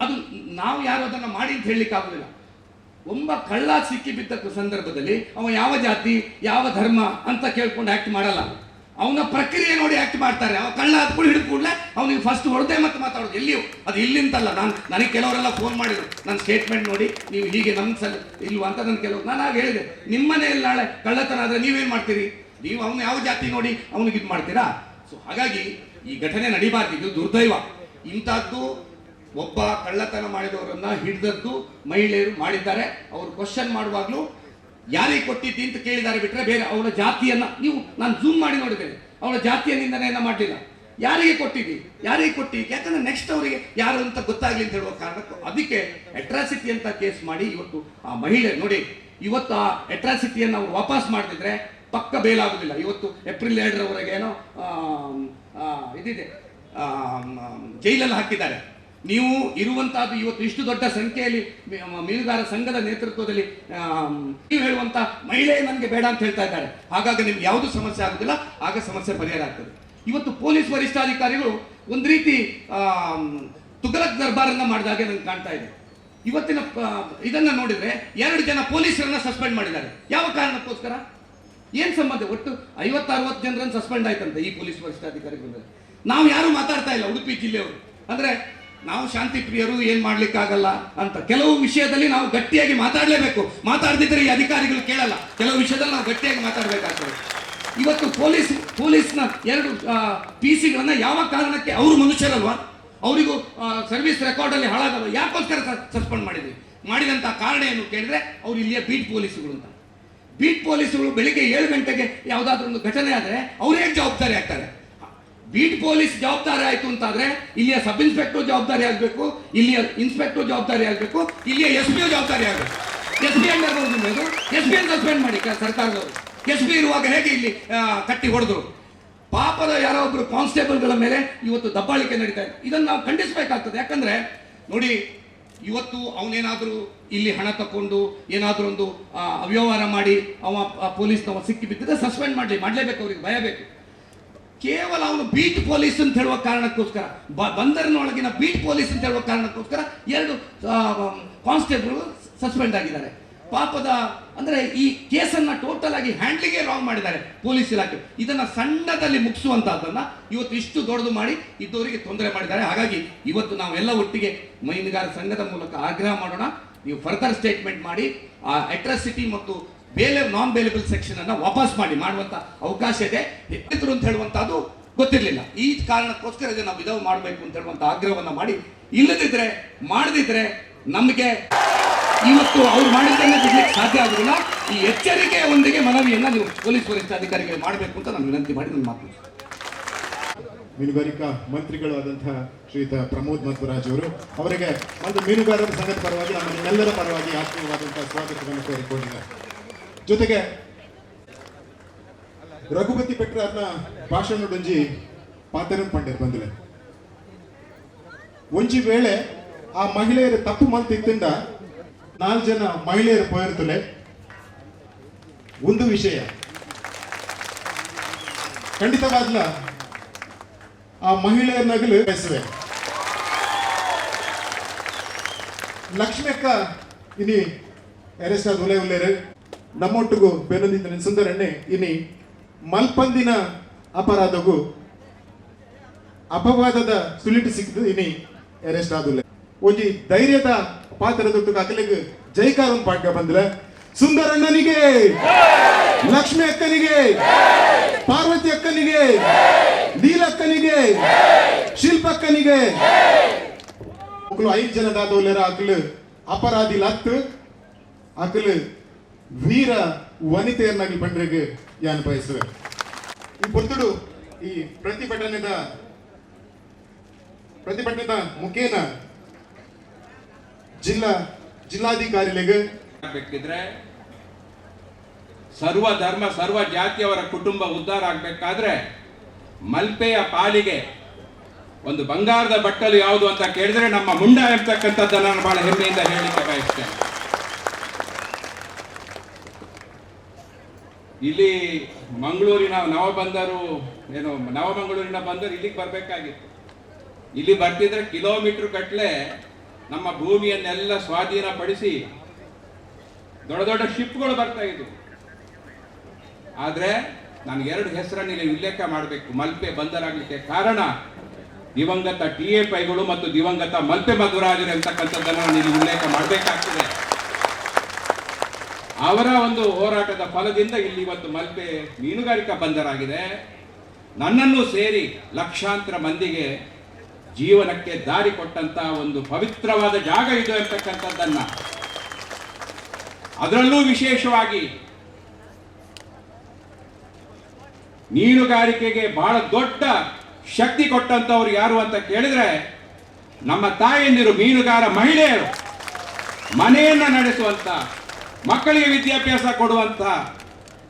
ಅದು ನಾವು ಯಾರು ಅದನ್ನು ಮಾಡಿ ಅಂತ ಹೇಳಲಿಕ್ಕೆ ಆಗುದಿಲ್ಲ. ಒಬ್ಬ ಕಳ್ಳ ಸಿಕ್ಕಿ ಬಿದ್ದ ಸಂದರ್ಭದಲ್ಲಿ ಅವ ಯಾವ ಜಾತಿ ಯಾವ ಧರ್ಮ ಅಂತ ಕೇಳ್ಕೊಂಡು ಆಕ್ಟ್ ಮಾಡಲ್ಲ, ಅವನ ಪ್ರಕ್ರಿಯೆ ನೋಡಿ ಆಕ್ಟ್ ಮಾಡ್ತಾರೆ. ಅವ ಕಳ್ಳ ಹತ್ಕೊಂಡು ಹಿಡಿದು ಕೂಡಲೇ ಅವನಿಗೆ ಫಸ್ಟ್ ಹೊಡೆದೇ ಮತ್ತೆ ಮಾತಾಡೋದು. ಎಲ್ಲಿಯೂ ಅದು ಇಲ್ಲಿಂತಲ್ಲ. ನನಗೆ ಕೆಲವರೆಲ್ಲ ಫೋನ್ ಮಾಡಿದ್ರು, ನನ್ನ ಸ್ಟೇಟ್ಮೆಂಟ್ ನೋಡಿ ನೀವು ಹೀಗೆ ನಮ್ಗೆ ಇಲ್ವಾ ಅಂತ. ನಾನು ಆಗ ಹೇಳಿದೆ, ನಿಮ್ಮನೆಯಲ್ಲಿ ನಾಳೆ ಕಳ್ಳತನ ಆದರೆ ನೀವೇನು ಮಾಡ್ತೀರಿ? ನೀವು ಅವನು ಯಾವ ಜಾತಿ ನೋಡಿ ಅವನಿಗೆ ಇದು ಮಾಡ್ತೀರಾ? ಸೊ ಹಾಗಾಗಿ ಈ ಘಟನೆ ನಡಿಬಾರ್ದು, ಇದು ದುರ್ದೈವ. ಇಂಥದ್ದು ಒಬ್ಬ ಕಳ್ಳತನ ಮಾಡಿದವರನ್ನ ಹಿಡಿದದ್ದು ಮಹಿಳೆಯರು ಮಾಡಿದ್ದಾರೆ. ಅವರು ಕ್ವಶನ್ ಮಾಡುವಾಗಲೂ ಯಾರಿಗೆ ಕೊಟ್ಟಿದ್ದಿ ಅಂತ ಕೇಳಿದ್ದಾರೆ ಬಿಟ್ಟರೆ ಬೇರೆ ಅವಳ ಜಾತಿಯನ್ನ ನಾನು ಝೂಮ್ ಮಾಡಿ ನೋಡಿದ್ದೇನೆ, ಅವಳ ಜಾತಿಯ ನಿಂದನೆಯನ್ನ ಮಾಡಲಿಲ್ಲ. ಯಾರಿಗೆ ಕೊಟ್ಟಿದ್ದಿ, ಯಾಕಂದ್ರೆ ನೆಕ್ಸ್ಟ್ ಅವರಿಗೆ ಯಾರು ಅಂತ ಗೊತ್ತಾಗ್ಲಿ ಅಂತ ಹೇಳುವ ಕಾರಣಕ್ಕೂ ಅದಕ್ಕೆ ಅಟ್ರಾಸಿಟಿ ಅಂತ ಕೇಸ್ ಮಾಡಿ ಇವತ್ತು ಆ ಮಹಿಳೆ ನೋಡಿ, ಇವತ್ತು ಆ ಅಟ್ರಾಸಿಟಿಯನ್ನು ಅವರು ವಾಪಸ್ ಮಾಡ್ತಿದ್ರೆ ಪಕ್ಕ ಬೇಲಾಗುದಿಲ್ಲ. ಇವತ್ತು ಏಪ್ರಿಲ್ 2ರವರೆಗೆ ಏನೋ ಇದಿದೆ, ಜೈಲಲ್ಲಿ ಹಾಕಿದ್ದಾರೆ. ನೀವು ಇರುವಂತಹದ್ದು ಇವತ್ತು ಇಷ್ಟು ದೊಡ್ಡ ಸಂಖ್ಯೆಯಲ್ಲಿ ಮೀನುಗಾರ ಸಂಘದ ನೇತೃತ್ವದಲ್ಲಿ ನೀವು ಹೇಳುವಂತ ಮಹಿಳೆ ನನಗೆ ಬೇಡ ಅಂತ ಹೇಳ್ತಾ ಇದ್ದಾರೆ. ಹಾಗಾಗಿ ನಿಮ್ಗೆ ಯಾವುದು ಸಮಸ್ಯೆ ಆಗುದಿಲ್ಲ, ಆಗ ಸಮಸ್ಯೆ ಪರಿಹಾರ ಆಗ್ತದೆ. ಇವತ್ತು ಪೊಲೀಸ್ ವರಿಷ್ಠಾಧಿಕಾರಿಗಳು ಒಂದು ರೀತಿ ತುಗಲಕ್ ದರ್ಬಾರನ್ನ ಮಾಡಿದಾಗೆ ನನಗೆ ಕಾಣ್ತಾ ಇದೆ. ಇವತ್ತಿನ ಇದನ್ನ ನೋಡಿದ್ರೆ 2 ಜನ ಪೊಲೀಸರನ್ನ ಸಸ್ಪೆಂಡ್ ಮಾಡಿದ್ದಾರೆ. ಯಾವ ಕಾರಣಕ್ಕೋಸ್ಕರ? ಏನ್ ಸಂಬಂಧ? ಒಟ್ಟು 50-60 ಜನರನ್ನು ಸಸ್ಪೆಂಡ್ ಆಯ್ತಂತೆ ಈ ಪೊಲೀಸ್ ವರಿಷ್ಠಾಧಿಕಾರಿಗಳು. ನಾವು ಯಾರು ಮಾತಾಡ್ತಾ ಇಲ್ಲ ಉಡುಪಿ ಜಿಲ್ಲೆಯವರು. ಅಂದ್ರೆ ನಾವು ಶಾಂತಿ ಪ್ರಿಯರು, ಏನ್ ಮಾಡ್ಲಿಕ್ಕಾಗಲ್ಲ ಅಂತ. ಕೆಲವು ವಿಷಯದಲ್ಲಿ ನಾವು ಗಟ್ಟಿಯಾಗಿ ಮಾತಾಡಲೇಬೇಕು, ಮಾತಾಡದಿದ್ರೆ ಈ ಅಧಿಕಾರಿಗಳು ಕೇಳಲ್ಲ. ಕೆಲವು ವಿಷಯದಲ್ಲಿ ನಾವು ಗಟ್ಟಿಯಾಗಿ ಮಾತಾಡಬೇಕಾಗ್ತದೆ. ಇವತ್ತು ಪೊಲೀಸ್ನ 2 PC-ಗಳನ್ನ ಯಾವ ಕಾರಣಕ್ಕೆ, ಅವರು ಮನುಷ್ಯರಲ್ವಾ, ಅವರಿಗೂ ಸರ್ವಿಸ್ ರೆಕಾರ್ಡ್ ಅಲ್ಲಿ ಹಾಳಾಗಲ್ಲ, ಯಾಕೋಸ್ಕರ ಸಸ್ಪೆಂಡ್ ಮಾಡಿದಂತ ಕಾರಣ ಏನು ಕೇಳಿದ್ರೆ ಅವ್ರು ಇಲ್ಲಿಯ ಬೀಟ್ ಪೊಲೀಸ್ಗಳು ಅಂತ. ಬೀಟ್ ಪೊಲೀಸ್ಗಳು ಬೆಳಿಗ್ಗೆ 7 ಗಂಟೆಗೆ ಯಾವುದಾದ್ರೂ ಒಂದು ಘಟನೆ ಆದರೆ ಅವರೇ ಜವಾಬ್ದಾರಿ ಆಗ್ತಾರೆ. ಬೀಟ್ ಪೊಲೀಸ್ ಜವಾಬ್ದಾರಿ ಆಯ್ತು ಅಂತಾದ್ರೆ ಇಲ್ಲಿಯ ಸಬ್ ಇನ್ಸ್ಪೆಕ್ಟರ್ ಜವಾಬ್ದಾರಿ ಆಗಬೇಕು, ಇಲ್ಲಿಯ ಇನ್ಸ್ಪೆಕ್ಟರ್ ಜವಾಬ್ದಾರಿ ಆಗಬೇಕು, ಇಲ್ಲಿಯ SP ಜವಾಬ್ದಾರಿ ಆಗಬೇಕು. SP ಅಂಡರ್ಬೋದು, SP ಸಸ್ಪೆಂಡ್ ಮಾಡಿ ಸರ್ಕಾರದವರು. SP ಇರುವಾಗ ಹೇಗೆ ಇಲ್ಲಿ ಕಟ್ಟಿ ಹೊಡೆದ್ರು? ಪಾಪದ ಯಾರೋ ಒಬ್ರು ಕಾನ್ಸ್ಟೇಬಲ್ಗಳ ಮೇಲೆ ಇವತ್ತು ದಬ್ಬಾಳಿಕೆ ನಡೀತಾ ಇದೆ. ಇದನ್ನು ನಾವು ಖಂಡಿಸಬೇಕಾಗ್ತದೆ. ಯಾಕಂದ್ರೆ ನೋಡಿ, ಇವತ್ತು ಅವನೇನಾದರೂ ಇಲ್ಲಿ ಹಣ ತಕೊಂಡು ಏನಾದರೂ ಒಂದು ಅವ್ಯವಹಾರ ಮಾಡಿ ಪೊಲೀಸ್ನವ ಸಿಕ್ಕಿ ಬಿದ್ದಿದ್ರೆ ಸಸ್ಪೆಂಡ್ ಮಾಡಲೇಬೇಕು, ಅವ್ರಿಗೆ ಭಯ ಬೇಕು. ಕೇವಲ ಅವನು ಬೀಟ್ ಪೊಲೀಸ್ ಅಂತ ಹೇಳುವ ಕಾರಣಕ್ಕೋಸ್ಕರ, ಬಂದರಿನೊಳಗಿನ ಬೀಟ್ ಪೊಲೀಸ್ ಅಂತ ಹೇಳುವ ಕಾರಣಕ್ಕೋಸ್ಕರ 2 ಕಾನ್ಸ್ಟೇಬಲ್ ಸಸ್ಪೆಂಡ್ ಆಗಿದ್ದಾರೆ. ಪಾಪದ ಅಂದ್ರೆ ಈ ಕೇಸನ್ನ ಟೋಟಲ್ ಆಗಿ ಹ್ಯಾಂಡ್ಲಿಂಗೇ ರಾಂಗ್ ಮಾಡಿದ್ದಾರೆ ಪೊಲೀಸ್ ಇಲಾಖೆ. ಇದನ್ನ ಸಣ್ಣದಲ್ಲಿ ಮುಗಿಸುವಂತಹದ್ದನ್ನ ಇವತ್ತು ಇಷ್ಟು ದೊಡ್ಡದು ಮಾಡಿ ಇದ್ದವರಿಗೆ ತೊಂದರೆ ಮಾಡಿದ್ದಾರೆ. ಹಾಗಾಗಿ ಇವತ್ತು ನಾವೆಲ್ಲ ಒಟ್ಟಿಗೆ ಮೀನುಗಾರ ಸಂಘದ ಮೂಲಕ ಆಗ್ರಹ ಮಾಡೋಣ, ನೀವು ಫರ್ದರ್ ಸ್ಟೇಟ್ಮೆಂಟ್ ಮಾಡಿ ಆ ಅಟ್ರಾಸಿಟಿ ಮತ್ತು ನಾನ್ ಬೇಲೇಬಲ್ ಸೆಕ್ಷನ್ ಅನ್ನ ವಾಪಸ್ ಮಾಡುವಂತ ಅವಕಾಶ ಇದೆ ಅಂತ ಹೇಳುವಂತಹದ್ದು ಗೊತ್ತಿರಲಿಲ್ಲ. ಈ ಕಾರಣಕ್ಕೋಸ್ಕರ ಇದನ್ನ ನಾವು ವಿಧವ ಮಾಡಬೇಕು ಅಂತ ಹೇಳುವಂತ ಆಗ್ರಹವನ್ನ ಮಾಡಿ, ಇಲ್ಲದಿದ್ರೆ ಮಾಡದಿದ್ರೆ ನಮಗೆ ಇವತ್ತು ಅವ್ರು ಮಾಡಿದ್ದನ್ನೇ ಬಿಡ್ಲಿಕ್ಕೆ ಸಾಧ್ಯ ಆಗುದಿಲ್ಲ. ಈ ಎಚ್ಚರಿಕೆಯೊಂದಿಗೆ ಮನವಿಯನ್ನ ನೀವು ಪೊಲೀಸ್ ವರಿಷ್ಠಾಧಿಕಾರಿಗಳಿಗೆ ಮಾಡಬೇಕು ಅಂತ ನಾನು ವಿನಂತಿ ಮಾಡಿ ನನ್ನ ಮಾತು. ಮೀನುಗಾರಿಕಾ ಮಂತ್ರಿಗಳು ಆದಂತಹ ಶ್ರೀಯುತ ಪ್ರಮೋದ್ ಮಧ್ವರಾಜ್ ಅವರು ಅವರಿಗೆ ಒಂದು ಮೀನುಗಾರರ ಸಂಘದ ಪರವಾಗಿ ನಮ್ಮ ನಿಮ್ಮೆಲ್ಲರ ಪರವಾಗಿ ಆತ್ಮೀಯವಾದಂತಹ ಸ್ವಾಗತವನ್ನು ಕೋರಿಕೊಂಡಿದ್ದಾರೆ. ಜೊತೆಗೆ ರಘುಪತಿ ಪೆಟ್ರಾರ್ನ ಭಾಷಣದೊಂಜಿ ಪಾತರಂ ಪಂಡೆ ಬಂದಿಲ್ಲ. ಒಂಜಿ ವೇಳೆ ಆ ಮಹಿಳೆಯರು ತಪ್ಪು ಮಲ್ತಿದ್ದಿಂದ 4 ಜನ ಮಹಿಳೆಯರು ಪೋಯಿರ್ತಲೆ ಒಂದು ವಿಷಯ ಖಂಡಿತವಾದ್ಲ ಆ ಮಹಿಳೆಯರನ್ನಾಗಲು ಬಯಸುವೆ. ಲಕ್ಷ್ಮಿ ಅಕ್ಕ ಇನಿ ಅರೆಸ್ಟ್ ಆದ ಉಲೇರು ನಮ್ಮೊಟ್ಟಿಗೂ ಬೆನ್ನೊಂದಿದ್ದ ಸುಂದರಣ್ಣೆ ಇನಿ ಮಲ್ಪಂದಿನ ಅಪರಾಧಗೂ ಅಪವಾದದ ಸುಲಿಟು ಸಿಕ್ಕಿದ್ದು ಇನಿ ಅರೆಸ್ಟ್ ಆದುಲ್ಲ. ಒಂಜಿ ಧೈರ್ಯದ ಪಾತ್ರದೊಟ್ಟು ಅಕಲಿಗೆ ಜೈಕಾರ ಪಾಠ ಬಂದ್ರೆ ಸುಂದರಣ್ಣನಿಗೆ, ಲಕ್ಷ್ಮಿ ಅಕ್ಕನಿಗೆ, ಪಾರ್ವತಿ ಅಕ್ಕನಿಗೆ, ನೀಲಕ್ಕನಿಗೆ, ಶಿಲ್ಪಕ್ಕನಿಗೆ 5 ಜನ ದಾದೋಲೆರ ಅಕಲು ಅಪರಾಧಿ ಲತ್ತು ಅಕಲು ವೀರ ವನಿತೆಯನ್ನಾಗಿ ಬಂದ್ರೆಗೆ ಯಾನ್ ಬಯಸುವೆ. ಈ ಪೊರ್ತುಡು ಈ ಪ್ರತಿಭಟನೆದ ಮುಖೇನ ಜಿಲ್ಲಾಧಿಕಾರಿಗಳಿಗೆ ಬೇಕಿದ್ರೆ ಸರ್ವ ಧರ್ಮ ಸರ್ವ ಜಾತಿಯವರ ಕುಟುಂಬ ಉದ್ಧಾರ ಆಗ್ಬೇಕಾದ್ರೆ ಮಲ್ಪೆಯ ಪಾಲಿಗೆ ಒಂದು ಬಂಗಾರದ ಬಟ್ಟಲು ಯಾವುದು ಅಂತ ಕೇಳಿದ್ರೆ ನಮ್ಮ ಮುಂಡ ಎಂಬತಕ್ಕಂಥದ್ದನ್ನು ನಾನು ಬಹಳ ಹೆಮ್ಮೆಯಿಂದ ಹೇಳಲಿಕ್ಕೆ ಬಯಸ್ತೇನೆ. ಇಲ್ಲಿ ಮಂಗಳೂರಿನ ನವಮಂಗಳೂರಿನ ಬಂದರು ಇಲ್ಲಿಗೆ ಬರಬೇಕಾಗಿತ್ತು. ಇಲ್ಲಿ ಬರ್ತಿದ್ರೆ ಕಿಲೋಮೀಟರ್ ಗಟ್ಟಲೆ ನಮ್ಮ ಭೂಮಿಯನ್ನೆಲ್ಲ ಸ್ವಾಧೀನಪಡಿಸಿ ದೊಡ್ಡ ದೊಡ್ಡ ಶಿಪ್ಗಳು ಬರ್ತಾ ಇದ್ವು. ಆದ್ರೆ ನಾನು 2 ಹೆಸರನ್ನು ಇಲ್ಲಿ ಉಲ್ಲೇಖ ಮಾಡಬೇಕು. ಮಲ್ಪೆ ಬಂದರಾಗಲಿಕ್ಕೆ ಕಾರಣ ದಿವಂಗತ TAPಗಳು ಮತ್ತು ದಿವಂಗತ ಮಲ್ಪೆ ಮಧ್ವರಾಜರು ಎಂತಕ್ಕಂಥದ್ದನ್ನು ನಾನು ಇಲ್ಲಿ ಉಲ್ಲೇಖ ಮಾಡಬೇಕಾಗ್ತದೆ. ಅವರ ಒಂದು ಹೋರಾಟದ ಫಲದಿಂದ ಇಲ್ಲಿ ಇವತ್ತು ಮಲ್ಪೆ ಮೀನುಗಾರಿಕಾ ಬಂದರಾಗಿದೆ. ನನ್ನನ್ನು ಸೇರಿ ಲಕ್ಷಾಂತರ ಮಂದಿಗೆ ಜೀವನಕ್ಕೆ ದಾರಿ ಕೊಟ್ಟಂತ ಒಂದು ಪವಿತ್ರವಾದ ಜಾಗ ಇದು ಅಂತಕ್ಕಂಥದ್ದನ್ನ, ಅದರಲ್ಲೂ ವಿಶೇಷವಾಗಿ ಮೀನುಗಾರಿಕೆಗೆ ಬಹಳ ದೊಡ್ಡ ಶಕ್ತಿ ಕೊಟ್ಟಂತವ್ರು ಯಾರು ಅಂತ ಕೇಳಿದ್ರೆ ನಮ್ಮ ತಾಯಂದಿರು, ಮೀನುಗಾರ ಮಹಿಳೆಯರು. ಮನೆಯನ್ನ ನಡೆಸುವಂತ, ಮಕ್ಕಳಿಗೆ ವಿದ್ಯಾಭ್ಯಾಸ ಕೊಡುವಂತ,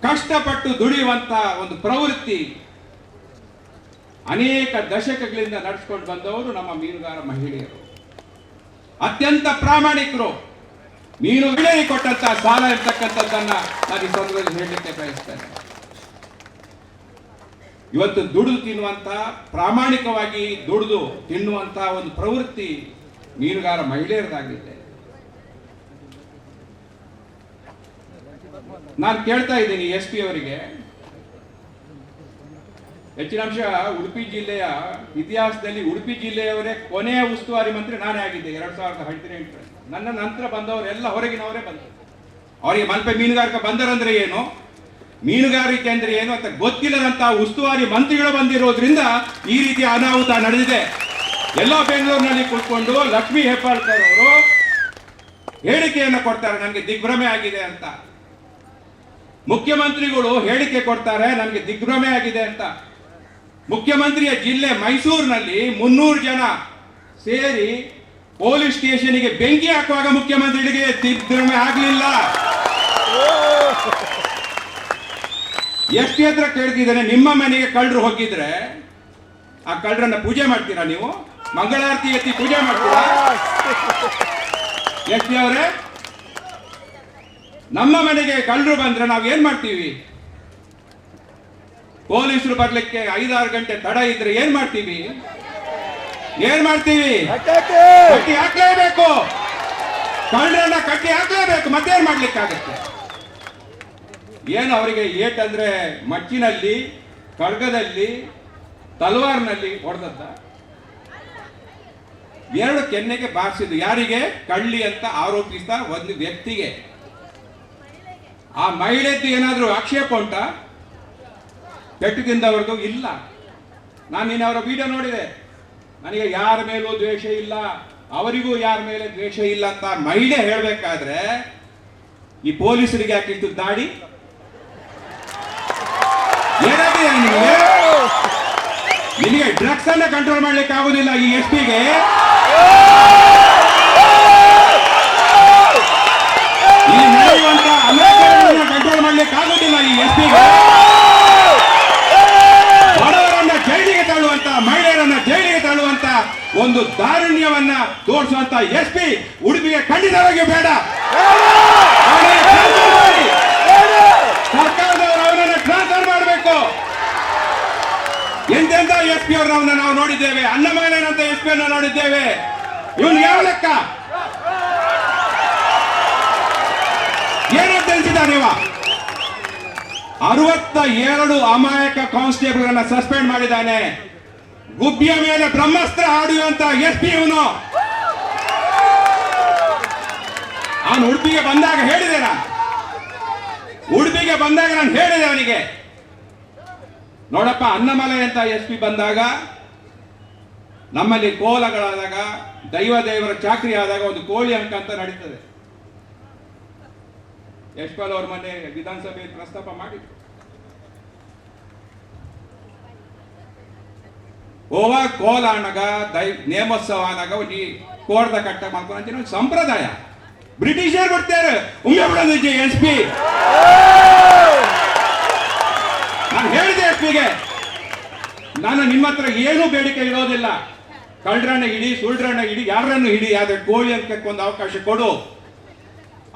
ಕಷ್ಟಪಟ್ಟು ದುಡಿಯುವಂತ ಒಂದು ಪ್ರವೃತ್ತಿ ಅನೇಕ ದಶಕಗಳಿಂದ ನಡೆಸ್ಕೊಂಡು ಬಂದವರು ನಮ್ಮ ಮೀನುಗಾರ ಮಹಿಳೆಯರು. ಅತ್ಯಂತ ಪ್ರಾಮಾಣಿಕರು. ಮೀನುಗಳಿಗೆ ಕೊಟ್ಟಂತ ಸಾಲ ಇರ್ತಕ್ಕಂಥದ್ದನ್ನ ನಾನು ಈ ಸಂದರ್ಭದಲ್ಲಿ ಹೇಳಲಿಕ್ಕೆ ಬಯಸ್ತೇನೆ. ಇವತ್ತು ದುಡಿದು ತಿನ್ನುವಂತ, ಪ್ರಾಮಾಣಿಕವಾಗಿ ದುಡಿದು ತಿನ್ನುವಂತ ಒಂದು ಪ್ರವೃತ್ತಿ ಮೀನುಗಾರ ಮಹಿಳೆಯರದಾಗಿದೆ. ನಾನು ಕೇಳ್ತಾ ಇದ್ದೀನಿ SP ಅವರಿಗೆ, ಹೆಚ್ಚಿನ ಅಂಶ ಉಡುಪಿ ಜಿಲ್ಲೆಯ ಇತಿಹಾಸದಲ್ಲಿ ಉಡುಪಿ ಜಿಲ್ಲೆಯವರೇ ಕೊನೆಯ ಉಸ್ತುವಾರಿ ಮಂತ್ರಿ ನಾನೇ ಆಗಿದ್ದೆ 2018. ನನ್ನ ನಂತರ ಬಂದವರೆಲ್ಲ ಹೊರಗಿನವರೇ ಬಂದರು. ಅವರಿಗೆ ಮಲ್ಪೆ ಮೀನುಗಾರಿಕೆ ಬಂದರಂದ್ರೆ ಏನು, ಮೀನುಗಾರಿಕೆ ಅಂದ್ರೆ ಏನು ಅಂತ ಗೊತ್ತಿಲ್ಲದಂತಹ ಉಸ್ತುವಾರಿ ಮಂತ್ರಿಗಳು ಬಂದಿರೋದ್ರಿಂದ ಈ ರೀತಿಯ ಅನಾಹುತ ನಡೆದಿದೆ. ಎಲ್ಲೋ ಬೆಂಗಳೂರಿನಲ್ಲಿ ಕುತ್ಕೊಂಡು ಲಕ್ಷ್ಮೀ ಹೆಬ್ಬಾಳ್ಕರ್ ಅವರು ಹೇಳಿಕೆಯನ್ನು ಕೊಡ್ತಾರೆ, ನನಗೆ ದಿಗ್ಭ್ರಮೆ ಆಗಿದೆ ಅಂತ. ಮುಖ್ಯಮಂತ್ರಿಗಳು ಹೇಳಿಕೆ ಕೊಡ್ತಾರೆ, ನನಗೆ ದಿಗ್ಭ್ರಮೆ ಆಗಿದೆ ಅಂತ. ಮುಖ್ಯಮಂತ್ರಿಯ ಜಿಲ್ಲೆ ಮೈಸೂರಿನಲ್ಲಿ 300 ಜನ ಸೇರಿ ಪೊಲೀಸ್ ಸ್ಟೇಷನ್ಗೆ ಬೆಂಕಿ ಹಾಕುವಾಗ ಮುಖ್ಯಮಂತ್ರಿಗಳಿಗೆ ದಿಗ್ಭ್ರಮೆ ಆಗಲಿಲ್ಲ. SP ಹತ್ರ ಕೇಳ್ತಿದ್ದೇನೆ, ನಿಮ್ಮ ಮನೆಗೆ ಕಳ್ಳರು ಹೋಗಿದ್ರೆ ಆ ಕಳ್ಳರನ್ನ ಪೂಜೆ ಮಾಡ್ತೀರಾ ನೀವು? ಮಂಗಳಾರತಿ ಎತ್ತಿ ಪೂಜೆ ಮಾಡ್ತೀರಾ? SP ಅವರೇ, ನಮ್ಮ ಮನೆಗೆ ಕಳ್ಳರು ಬಂದ್ರೆ ನಾವು ಏನ್ ಮಾಡ್ತೀವಿ? ಪೊಲೀಸರು ಬರ್ಲಿಕ್ಕೆ 5-6 ಗಂಟೆ ತಡ ಇದ್ರೆ ಏನ್ ಮಾಡ್ತೀವಿ? ಕಟ್ಟಿ ಹಾಕ್ಲೇಬೇಕು. ಕಳ್ಳರನ್ನ ಕಟ್ಟಿ ಹಾಕ್ಲೇಬೇಕು. ಮತ್ತೇನ್ ಮಾಡ್ಲಿಕ್ಕಾಗತ್ತೆ? ಏನು ಅವರಿಗೆ ಏಟ್ ಅಂದ್ರೆ ಮಚ್ಚಿನಲ್ಲಿ, ಖಡ್ಗದಲ್ಲಿ, ತಲವಾರ್ನಲ್ಲಿ ಹೊಡೆದದ್ದ? 2 ಕೆನ್ನೆಗೆ ಬಾರಿಸಿದ್ದು. ಯಾರಿಗೆ? ಕಳ್ಳಿ ಅಂತ ಆರೋಪಿಸಿದ ಒಂದು ವ್ಯಕ್ತಿಗೆ. ಆ ಮಹಿಳೆದ್ದು ಏನಾದ್ರೂ ಆಕ್ಷೇಪ ಉಂಟಾ? ಪೆಟ್ಟು ತಿಂದವರದು ಇಲ್ಲ. ನಾನು ನಿನ್ನೆ ಅವರ ವಿಡಿಯೋ ನೋಡಿದೆ. ನನಗೆ ಯಾರ ಮೇಲೂ ದ್ವೇಷ ಇಲ್ಲ, ಅವರಿಗೂ ಯಾರ ಮೇಲೆ ದ್ವೇಷ ಇಲ್ಲ ಅಂತ ಮಹಿಳೆ ಹೇಳಬೇಕಾದ್ರೆ ಈ ಪೊಲೀಸರಿಗೆ ಯಾಕೆ ಇಷ್ಟು ದಾಡಿ? ಏನಾಗಿದೆ ನಿಮಗೆ? ನಿಮಗೆ ಡ್ರಗ್ಸ್ ಅನ್ನ ಕಂಟ್ರೋಲ್ ಮಾಡ್ಲಿಕ್ಕೆ ಆಗುದಿಲ್ಲ ಈ SP ಗೆ. ಇಲ್ಲಿ ನಡೆಯುವಂತ ಅನಾಚಾರಗಳನ್ನ ಕಂಟ್ರೋಲ್ ಮಾಡ್ಲಿಕ್ಕೆ ಆಗುದಿಲ್ಲ ಈ SP ಗೆ. ಬಡವರನ್ನ ಜೈಲಿಗೆ ತಳ್ಳುವಂತ, ಮಹಿಳೆಯರನ್ನ ಜೈಲಿಗೆ ತಳ್ಳುವಂತ ಒಂದು ದಾರುಣ್ಯವನ್ನ ತೋರಿಸುವಂತ SP ಉಡುಪಿಗೆ ಖಂಡಿತವಾಗಿಯೂ ಬೇಡ. ಸರ್ಕಾರದವರು ಅವನನ್ನ ಟ್ರಾನ್ಸ್ಫರ್ ಮಾಡಬೇಕು. ಎಂತೆಂತ SP ಅವರನ್ನ ನಾವು ನೋಡಿದ್ದೇವೆ. ಅನ್ನಮಯ್ಯನಂತ SP ಅನ್ನ ನೋಡಿದ್ದೇವೆ. ಇವನು ಯಾವ ಲೆಕ್ಕ? ಏನಂತ ತಿಳಿಸಿದ್ದಾನೆ ಇವ? 62 ಅಮಾಯಕ ಕಾನ್ಸ್ಟೇಬಲ್ ಅನ್ನ ಸಸ್ಪೆಂಡ್ ಮಾಡಿದ್ದಾನೆ. ಗುಬ್ಬಿಯ ಮೇಲೆ ಬ್ರಹ್ಮಾಸ್ತ್ರ ಆಡುವಂತ SP ಇವನು. ಅವನು ಉಡುಪಿಗೆ ಬಂದಾಗ ಹೇಳಿದೆ ನಾನು ಹೇಳಿದೆ ಅವನಿಗೆ, ನೋಡಪ್ಪ, ಅನ್ನಮಲೈ ಅಂತ SP ಬಂದಾಗ, ನಮ್ಮಲ್ಲಿ ಕೋಲಗಳಾದಾಗ, ದೇವರ ಚಾಕ್ರಿ ಆದಾಗ ಒಂದು ಕೋಳಿ ಅಂಕ ಅಂತ ನಡೀತದೆ. ಯಶ್ಪಾಲ್ ಅವ್ರ ಮೊನ್ನೆ ವಿಧಾನಸಭೆಯಲ್ಲಿ ಪ್ರಸ್ತಾಪ ಮಾಡಿದ್ರು. ಓವ ಕೋಲ ಅಣ್ಣಗ ನೇಮೋತ್ಸವ ಆನಾಗ ಒಂದು ಕೋರ್ದ ಕಟ್ಟ ಮಾಡ್ಕೊಂಡು ಒಂದು ಸಂಪ್ರದಾಯ. ಬ್ರಿಟಿಷರ್ ಬರ್ತಾರೆ ಉಮ್ಮೆ ಬಿಡೋದು SP. ನಾನು ಹೇಳಿದೆ SP ಗೆ, ನಾನು ನಿಮ್ಮ ಹತ್ರ ಏನೂ ಬೇಡಿಕೆ ಇರೋದಿಲ್ಲ. ಕಳ್ಳರನ್ನ ಹಿಡಿ, ಸುಳ್ಳ್ರನ್ನ ಹಿಡಿ, ಯಾರನ್ನು ಹಿಡಿ, ಆದ್ರೆ ಕೋಳಿ ಅಂಕಕ್ಕೆ ಒಂದು ಅವಕಾಶ ಕೊಡು.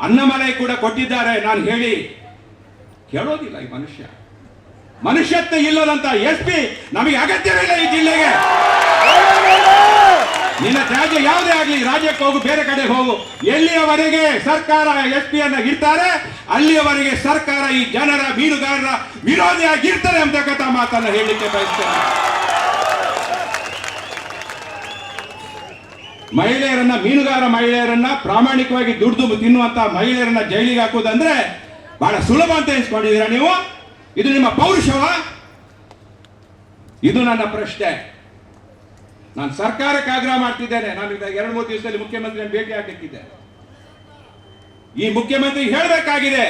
ಅನ್ನಮಲೈ ಕೂಡ ಕೊಟ್ಟಿದ್ದಾರೆ. ನಾನು ಹೇಳಿ ಕೇಳೋದಿಲ್ಲ ಈ ಮನುಷ್ಯತ್ವ ಇಲ್ಲದಂತ SP ನಮಗೆ ಅಗತ್ಯವಿಲ್ಲ ಈ ಜಿಲ್ಲೆಗೆ. ನಿನ್ನ ರಾಜ್ಯ ಯಾವುದೇ ಆಗಲಿ, ರಾಜ್ಯಕ್ಕೆ ಹೋಗು, ಬೇರೆ ಕಡೆ ಹೋಗು, ಎಲ್ಲಿಯವರೆಗೆ ಸರ್ಕಾರ SP ಅನ್ನ ಇರ್ತಾರೆ ಅಲ್ಲಿಯವರೆಗೆ ಸರ್ಕಾರ ಈ ಜನರ, ಮೀನುಗಾರರ ವಿರೋಧಿಯಾಗಿರ್ತಾರೆ ಅಂತಕ್ಕಂಥ ಮಾತನ್ನ ಹೇಳಲಿಕ್ಕೆ ಬಯಸ್ತೇನೆ. ಮೀನುಗಾರ ಮಹಿಳೆಯರನ್ನ ಪ್ರಾಮಾಣಿಕವಾಗಿ ದುಡಿದು ತಿನ್ನುವಂತ ಮಹಿಳೆಯರನ್ನ ಜೈಲಿಗೆ ಹಾಕುವುದಂದ್ರೆ ಬಹಳ ಸುಲಭ ಅಂತ ಎನ್ಸ್ಕೊಂಡಿದ್ದೀರಾ ನೀವು? ಇದು ನಿಮ್ಮ ಪೌರುಷವ? ಇದು ನನ್ನ ಪ್ರಶ್ನೆ. ನಾನು ಸರ್ಕಾರಕ್ಕೆ ಆಗ್ರಹ ಮಾಡ್ತಿದ್ದೇನೆ. ನಾನು 2-3 ದಿವಸದಲ್ಲಿ ಮುಖ್ಯಮಂತ್ರಿಯನ್ನು ಭೇಟಿ ಆಗಲಿಕ್ಕಿದ್ದೆ. ಈ ಮುಖ್ಯಮಂತ್ರಿ ಹೇಳಬೇಕಾಗಿದೆ,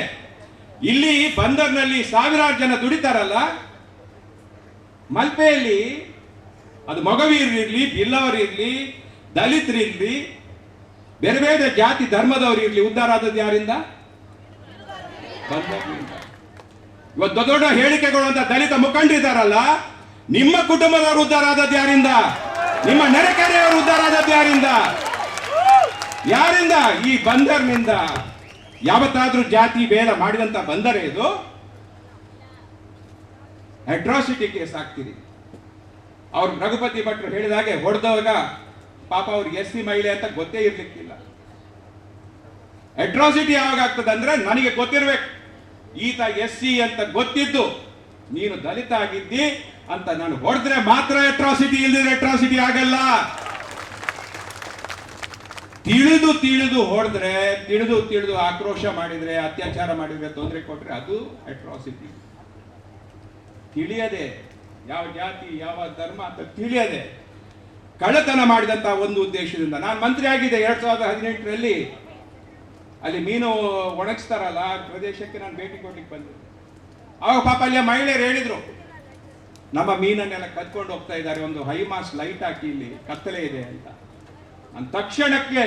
ಇಲ್ಲಿ ಬಂದರ್ನಲ್ಲಿ ಸಾವಿರಾರು ಜನ ದುಡಿತಾರಲ್ಲ, ಮಲ್ಪೆಯಲ್ಲಿ ಅದು ಮೊಗವೀರರಿರ್ಲಿ, ಬಿಲ್ಲವರಿರ್ಲಿ, ದಲಿತರಿರ್ಲಿ, ಬೇರೆ ಬೇರೆ ಜಾತಿ ಧರ್ಮದವರು ಇರ್ಲಿ, ಉದ್ಧಾರ ಆದದ್ದು ಯಾರಿಂದ? ಇವತ್ತು ದೊಡ್ಡ ದೊಡ್ಡ ಹೇಳಿಕೆಗಳು ಅಂತ ದಲಿತ ಮುಖಂಡರಿದ್ದಾರಲ್ಲ, ನಿಮ್ಮ ಕುಟುಂಬದವರು ಉದ್ಧಾರ ಆದದ್ದು ಯಾರಿಂದ? ನಿಮ್ಮ ನೆರೆಕೆರೆಯವರು ಉದ್ಧಾರ ಆದದ್ದು ಯಾರಿಂದ? ಈ ಬಂದರ್ನಿಂದ. ಯಾವತ್ತಾದ್ರೂ ಜಾತಿ ಭೇದ ಮಾಡಿದಂತ ಬಂದರೆ ಇದು ಅಟ್ರಾಸಿಟಿ ಕೇಸ್ ಆಗ್ತಿದೆ. ಅವ್ರು ರಘುಪತಿ ಭಟ್ರು ಹೇಳಿದಾಗೆ ಹೊಡೆದವಾಗ ಪಾಪ ಅವ್ರಿಗೆ SP ಮಹಿಳೆ ಅಂತ ಗೊತ್ತೇ ಇರ್ಲಿಕ್ಕಿಲ್ಲ. ಅಟ್ರಾಸಿಟಿ ಯಾವಾಗ ಆಗ್ತದೆ ಅಂದ್ರೆ, ನನಗೆ ಗೊತ್ತಿರ್ಬೇಕು ಈತ SC ಅಂತ ಗೊತ್ತಿದ್ದು ನೀನು ದಲಿತ ಆಗಿದ್ದಿ ಅಂತ ನಾನು ಹೊಡೆದ್ರೆ ಮಾತ್ರ ಅಟ್ರಾಸಿಟಿ, ಇಲ್ದಿದ್ರೆ ಅಟ್ರಾಸಿಟಿ ಆಗಲ್ಲ. ತಿಳಿದು ಹೊಡೆದ್ರೆ, ತಿಳಿದು ಆಕ್ರೋಶ ಮಾಡಿದ್ರೆ, ಅತ್ಯಾಚಾರ ಮಾಡಿದ್ರೆ, ತೊಂದರೆ ಕೊಟ್ರೆ ಅದು ಅಟ್ರಾಸಿಟಿ. ತಿಳಿಯದೆ, ಯಾವ ಜಾತಿ ಯಾವ ಧರ್ಮ ಅಂತ ತಿಳಿಯದೆ ಕಳ್ಳತನ ಮಾಡಿದಂತ ಒಂದು ಉದ್ದೇಶದಿಂದ ನಾನು ಮಂತ್ರಿ ಆಗಿದ್ದೆ 2018ರಲ್ಲಿ. ಅಲ್ಲಿ ಮೀನು ಒಣಗಿಸ್ತಾರಲ್ಲ ಆ ಪ್ರದೇಶಕ್ಕೆ ನಾನು ಭೇಟಿ ಕೊಡ್ಲಿಕ್ಕೆ ಬಂದೆ. ಆವಾಗ ಪಾಪ ಅಲ್ಲಿ ಮಹಿಳೆಯರು ಹೇಳಿದ್ರು, ನಮ್ಮ ಮೀನನ್ನೆಲ್ಲ ಕದ್ಕೊಂಡು ಹೋಗ್ತಾ ಇದ್ದಾರೆ, ಒಂದು ಹೈಮಾಸ್ ಲೈಟ್ ಹಾಕಿ ಇಲ್ಲಿ ಕತ್ತಲೆ ಇದೆ ಅಂತ. ನಾನು ತಕ್ಷಣಕ್ಕೆ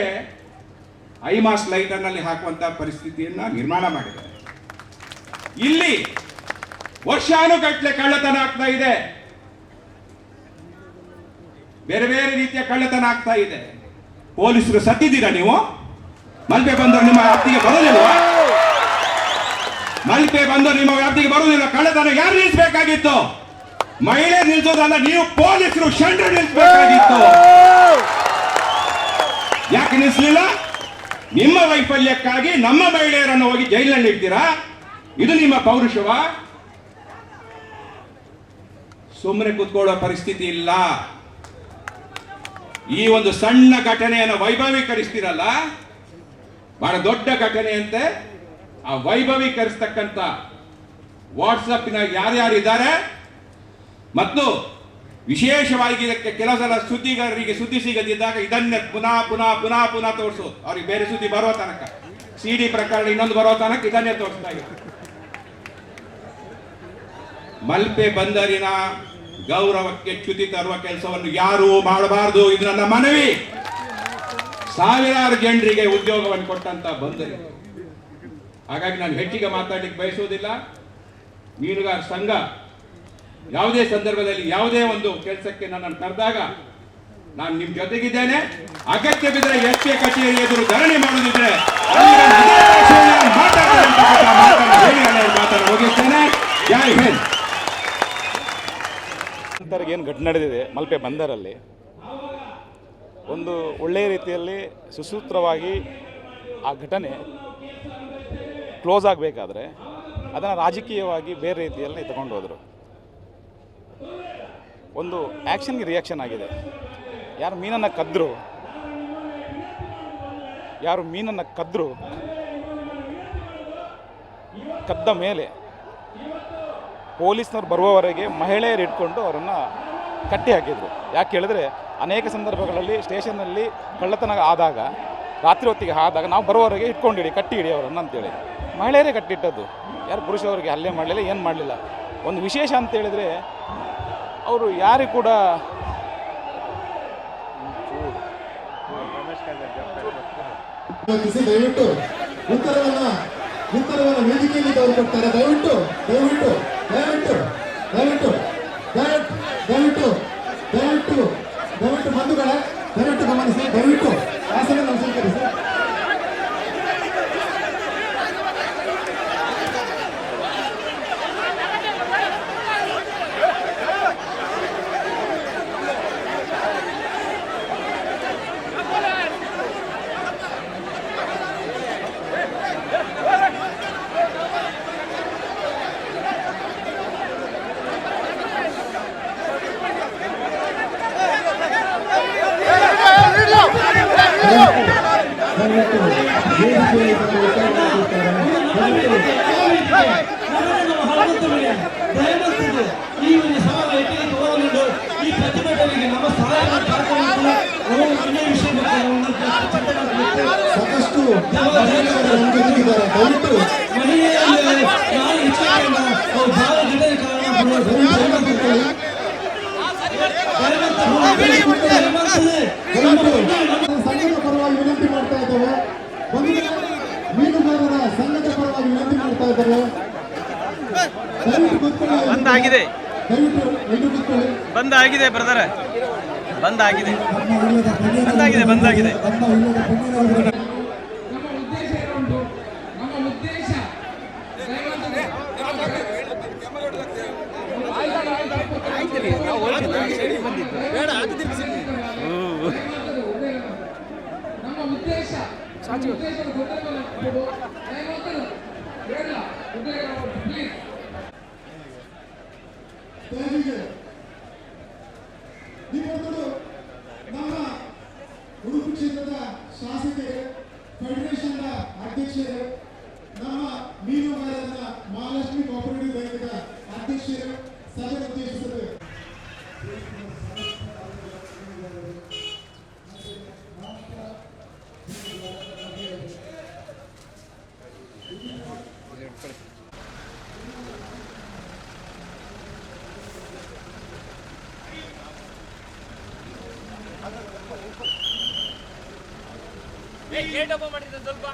ಹೈಮಾಸ್ ಲೈಟ್ ಅನ್ನಲ್ಲಿ ಹಾಕುವಂತ ಪರಿಸ್ಥಿತಿಯನ್ನ ನಿರ್ಮಾಣ ಮಾಡಿದ್ದಾರೆ. ಇಲ್ಲಿ ವರ್ಷಾನುಗಟ್ಟಲೆ ಕಳ್ಳತನ ಆಗ್ತಾ ಇದೆ, ಬೇರೆ ಬೇರೆ ರೀತಿಯ ಕಳ್ಳತನ ಆಗ್ತಾ ಇದೆ. ಪೊಲೀಸರು ಸತ್ತಿದ್ದೀರಾ ನೀವು? ಮಲ್ಪೆ ಬಂದವರು ನಿಮ್ಮ ವ್ಯಾಪ್ತಿಗೆ ಬರೋದಿಲ್ವಾ? ಕಳ್ಳತನ ಯಾರು ನಿಲ್ಲಿಸಬೇಕಾಗಿತ್ತು? ಮಹಿಳೆ ನಿಲ್ಲಿಸೋದಲ್ಲ, ನೀವು ಪೊಲೀಸರು ಷಂಡ್ರು ನಿಲ್ಲಿಸಬೇಕಾಗಿತ್ತು. ಯಾಕೆ ನಿಲ್ಲಿಸಲಿಲ್ಲ? ನಿಮ್ಮ ವೈಫಲ್ಯಕ್ಕಾಗಿ ನಮ್ಮ ಮಹಿಳೆಯರನ್ನು ಹೋಗಿ ಜೈಲಿನಲ್ಲಿ ಇಡ್ತೀರಾ? ಇದು ನಿಮ್ಮ ಪೌರುಷವ? ಸುಮ್ಮನೆ ಕೂತ್ಕೊಳ್ಳೋ ಪರಿಸ್ಥಿತಿ ಇಲ್ಲ. ಈ ಒಂದು ಸಣ್ಣ ಘಟನೆಯನ್ನು ವೈಭವೀಕರಿಸ್ತೀರಲ್ಲ, ಬಹಳ ದೊಡ್ಡ ಘಟನೆ ಅಂತೆ. ಆ ವೈಭವೀಕರಿಸ್ತಕ್ಕಂಥ ವಾಟ್ಸಪ್ನ ಯಾರ್ಯಾರಿದ್ದಾರೆ ಮತ್ತು ವಿಶೇಷವಾಗಿ ಇದಕ್ಕೆ ಕೆಲವು ಸಲ ಸುದ್ದಿಗಾರರಿಗೆ ಸುದ್ದಿ ಸಿಗದಿದ್ದಾಗ ಇದನ್ನೇ ಪುನಃ ಪುನಃ ಪುನಃ ಪುನಃ ತೋರಿಸೋದು, ಅವ್ರಿಗೆ ಬೇರೆ ಸುದ್ದಿ ಬರೋ ತನಕ, CD ಪ್ರಕರಣ ಇನ್ನೊಂದು ಬರೋ ತನಕ ಇದನ್ನೇ ತೋರಿಸ್ತಾ ಇದೆ. ಮಲ್ಪೆ ಬಂದರಿನ ಗೌರವಕ್ಕೆ ಚ್ಯುತಿ ತರುವ ಕೆಲಸವನ್ನು ಯಾರೂ ಮಾಡಬಾರದು. ಇದು ನನ್ನ ಮನವಿ. ಸಾವಿರಾರು ಜನರಿಗೆ ಉದ್ಯೋಗವನ್ನು ಕೊಟ್ಟಂತ ಬಂದರು. ಹಾಗಾಗಿ ನಾನು ಹೆಚ್ಚಿಗೆ ಮಾತಾಡಲಿಕ್ಕೆ ಬಯಸುವುದಿಲ್ಲ. ಮೀನುಗಾರ ಸಂಘ ಯಾವುದೇ ಸಂದರ್ಭದಲ್ಲಿ ಯಾವುದೇ ಒಂದು ಕೆಲಸಕ್ಕೆ ನನ್ನನ್ನು ಕರೆದಾಗ ನಾನು ನಿಮ್ಮ ಜೊತೆಗಿದ್ದೇನೆ. ಅಗತ್ಯ ಬಿದ್ದರೆ ಎಸ್ಪಿ ಕಚೇರಿ ಎದುರು ಧರಣಿ ಮಾಡುವುದಿದ್ರೆ ಮುಗಿಸ್ತೇನೆ. ಜೈ ಹಿಂದ್. ಏನು ಘಟನೆ ನಡೆದಿದೆ ಮಲ್ಪೆ ಬಂದರಲ್ಲಿ, ಒಂದು ಒಳ್ಳೆಯ ರೀತಿಯಲ್ಲಿ ಸುಸೂತ್ರವಾಗಿ ಆ ಘಟನೆ ಕ್ಲೋಸ್ ಆಗಬೇಕಾದ್ರೆ ಅದನ್ನು ರಾಜಕೀಯವಾಗಿ ಬೇರೆ ರೀತಿಯಲ್ಲಿ ತಗೊಂಡು ಹೋದರು. ಒಂದು ಆ್ಯಕ್ಷನ್ಗೆ ರಿಯಾಕ್ಷನ್ ಆಗಿದೆ. ಯಾರು ಮೀನನ್ನು ಕದ್ದರು ಕದ್ದ ಮೇಲೆ ಪೊಲೀಸ್ನವ್ರು ಬರುವವರೆಗೆ ಮಹಿಳೆಯರು ಇಟ್ಕೊಂಡು ಅವರನ್ನು ಕಟ್ಟಿ ಹಾಕಿದರು. ಯಾಕೆ ಹೇಳಿದ್ರೆ ಅನೇಕ ಸಂದರ್ಭಗಳಲ್ಲಿ ಸ್ಟೇಷನ್ನಲ್ಲಿ ಕಳ್ಳತನ ಆದಾಗ, ರಾತ್ರಿ ಹೊತ್ತಿಗೆ ಆದಾಗ ನಾವು ಬರುವವರೆಗೆ ಕಟ್ಟಿ ಹಿಡಿ ಅವರನ್ನು ಅಂತೇಳಿ ಮಹಿಳೆಯರೇ ಕಟ್ಟಿಟ್ಟದ್ದು. ಯಾರು ಪುರುಷವರಿಗೆ ಹಲ್ಲೆ ಮಾಡಲಿಲ್ಲ, ಏನು ಮಾಡಲಿಲ್ಲ. ಒಂದು ವಿಶೇಷ ಅಂತ ಹೇಳಿದರೆ ಅವರು ಯಾರಿಗೂ ಕೂಡ ದಯವಿಟ್ಟು ಉತ್ತರವನ್ನು ವೇದಿಕೆಯಲ್ಲಿ ಅವರು ಕೊಡ್ತಾರೆ. ದಯವಿಟ್ಟು ದಯವಿಟ್ಟು ದಯವಿಟ್ಟು ದಯವಿಟ್ಟು ದಯವಿಟ್ಟು ದಯವಿಟ್ಟು ದಯವಿಟ್ಟು ಬಂಧುಗಳ ದಯವಿಟ್ಟು ಗಮನಿಸಿ. ದಯವಿಟ್ಟು ಆಸನವನ್ನು ಸ್ವೀಕರಿಸಿ. ಈ ಪ್ರತಿಭಟನೆಗೆ ನಮ್ಮ ಸಹಾಯ ಸಾಕಷ್ಟು ಸಂಘದ ಪರವಾಗಿ ವಿನಂತಿ ಮಾಡ್ತಾ ಇದ್ದೇವೆ. ಮೀನುಗಾರರ ಸಂಘದ ಪರವಾಗಿ ವಿನಂತಿ ಮಾಡ್ತಾ ಇದ್ದಾರೆ. ಬಂದಾಗಿದೆ, ದಯವಿಟ್ಟು ಎಲ್ಲರೂ ಕೂತ್ಕೊಳ್ಳಿ. ಬಂದಾಗಿದೆ ಬ್ರದರ್, ಬಂದಾಗಿದೆ, ಬಂದಾಗಿದೆ, ಬಂದಾಗಿದೆ. ನಮ್ಮ ಉಡುಪಿ ಕ್ಷೇತ್ರದ ಶಾಸಕರು, ಫೆಡರೇಷನ್ ಅಧ್ಯಕ್ಷರು, ನಮ್ಮ ಮೀನುಗಾರರ ಮಹಾಲಕ್ಷ್ಮಿ ಕೋಆಪರೇಟಿವ್ ಬ್ಯಾಂಕ್ನ ಅಧ್ಯಕ್ಷರು ಸಭೆ ಉದ್ದೇಶಿಸಿದರು. ಗೇಟ್ ಓಪನ್ ಮಾಡಿದ್ರೆ ಸ್ವಲ್ಪ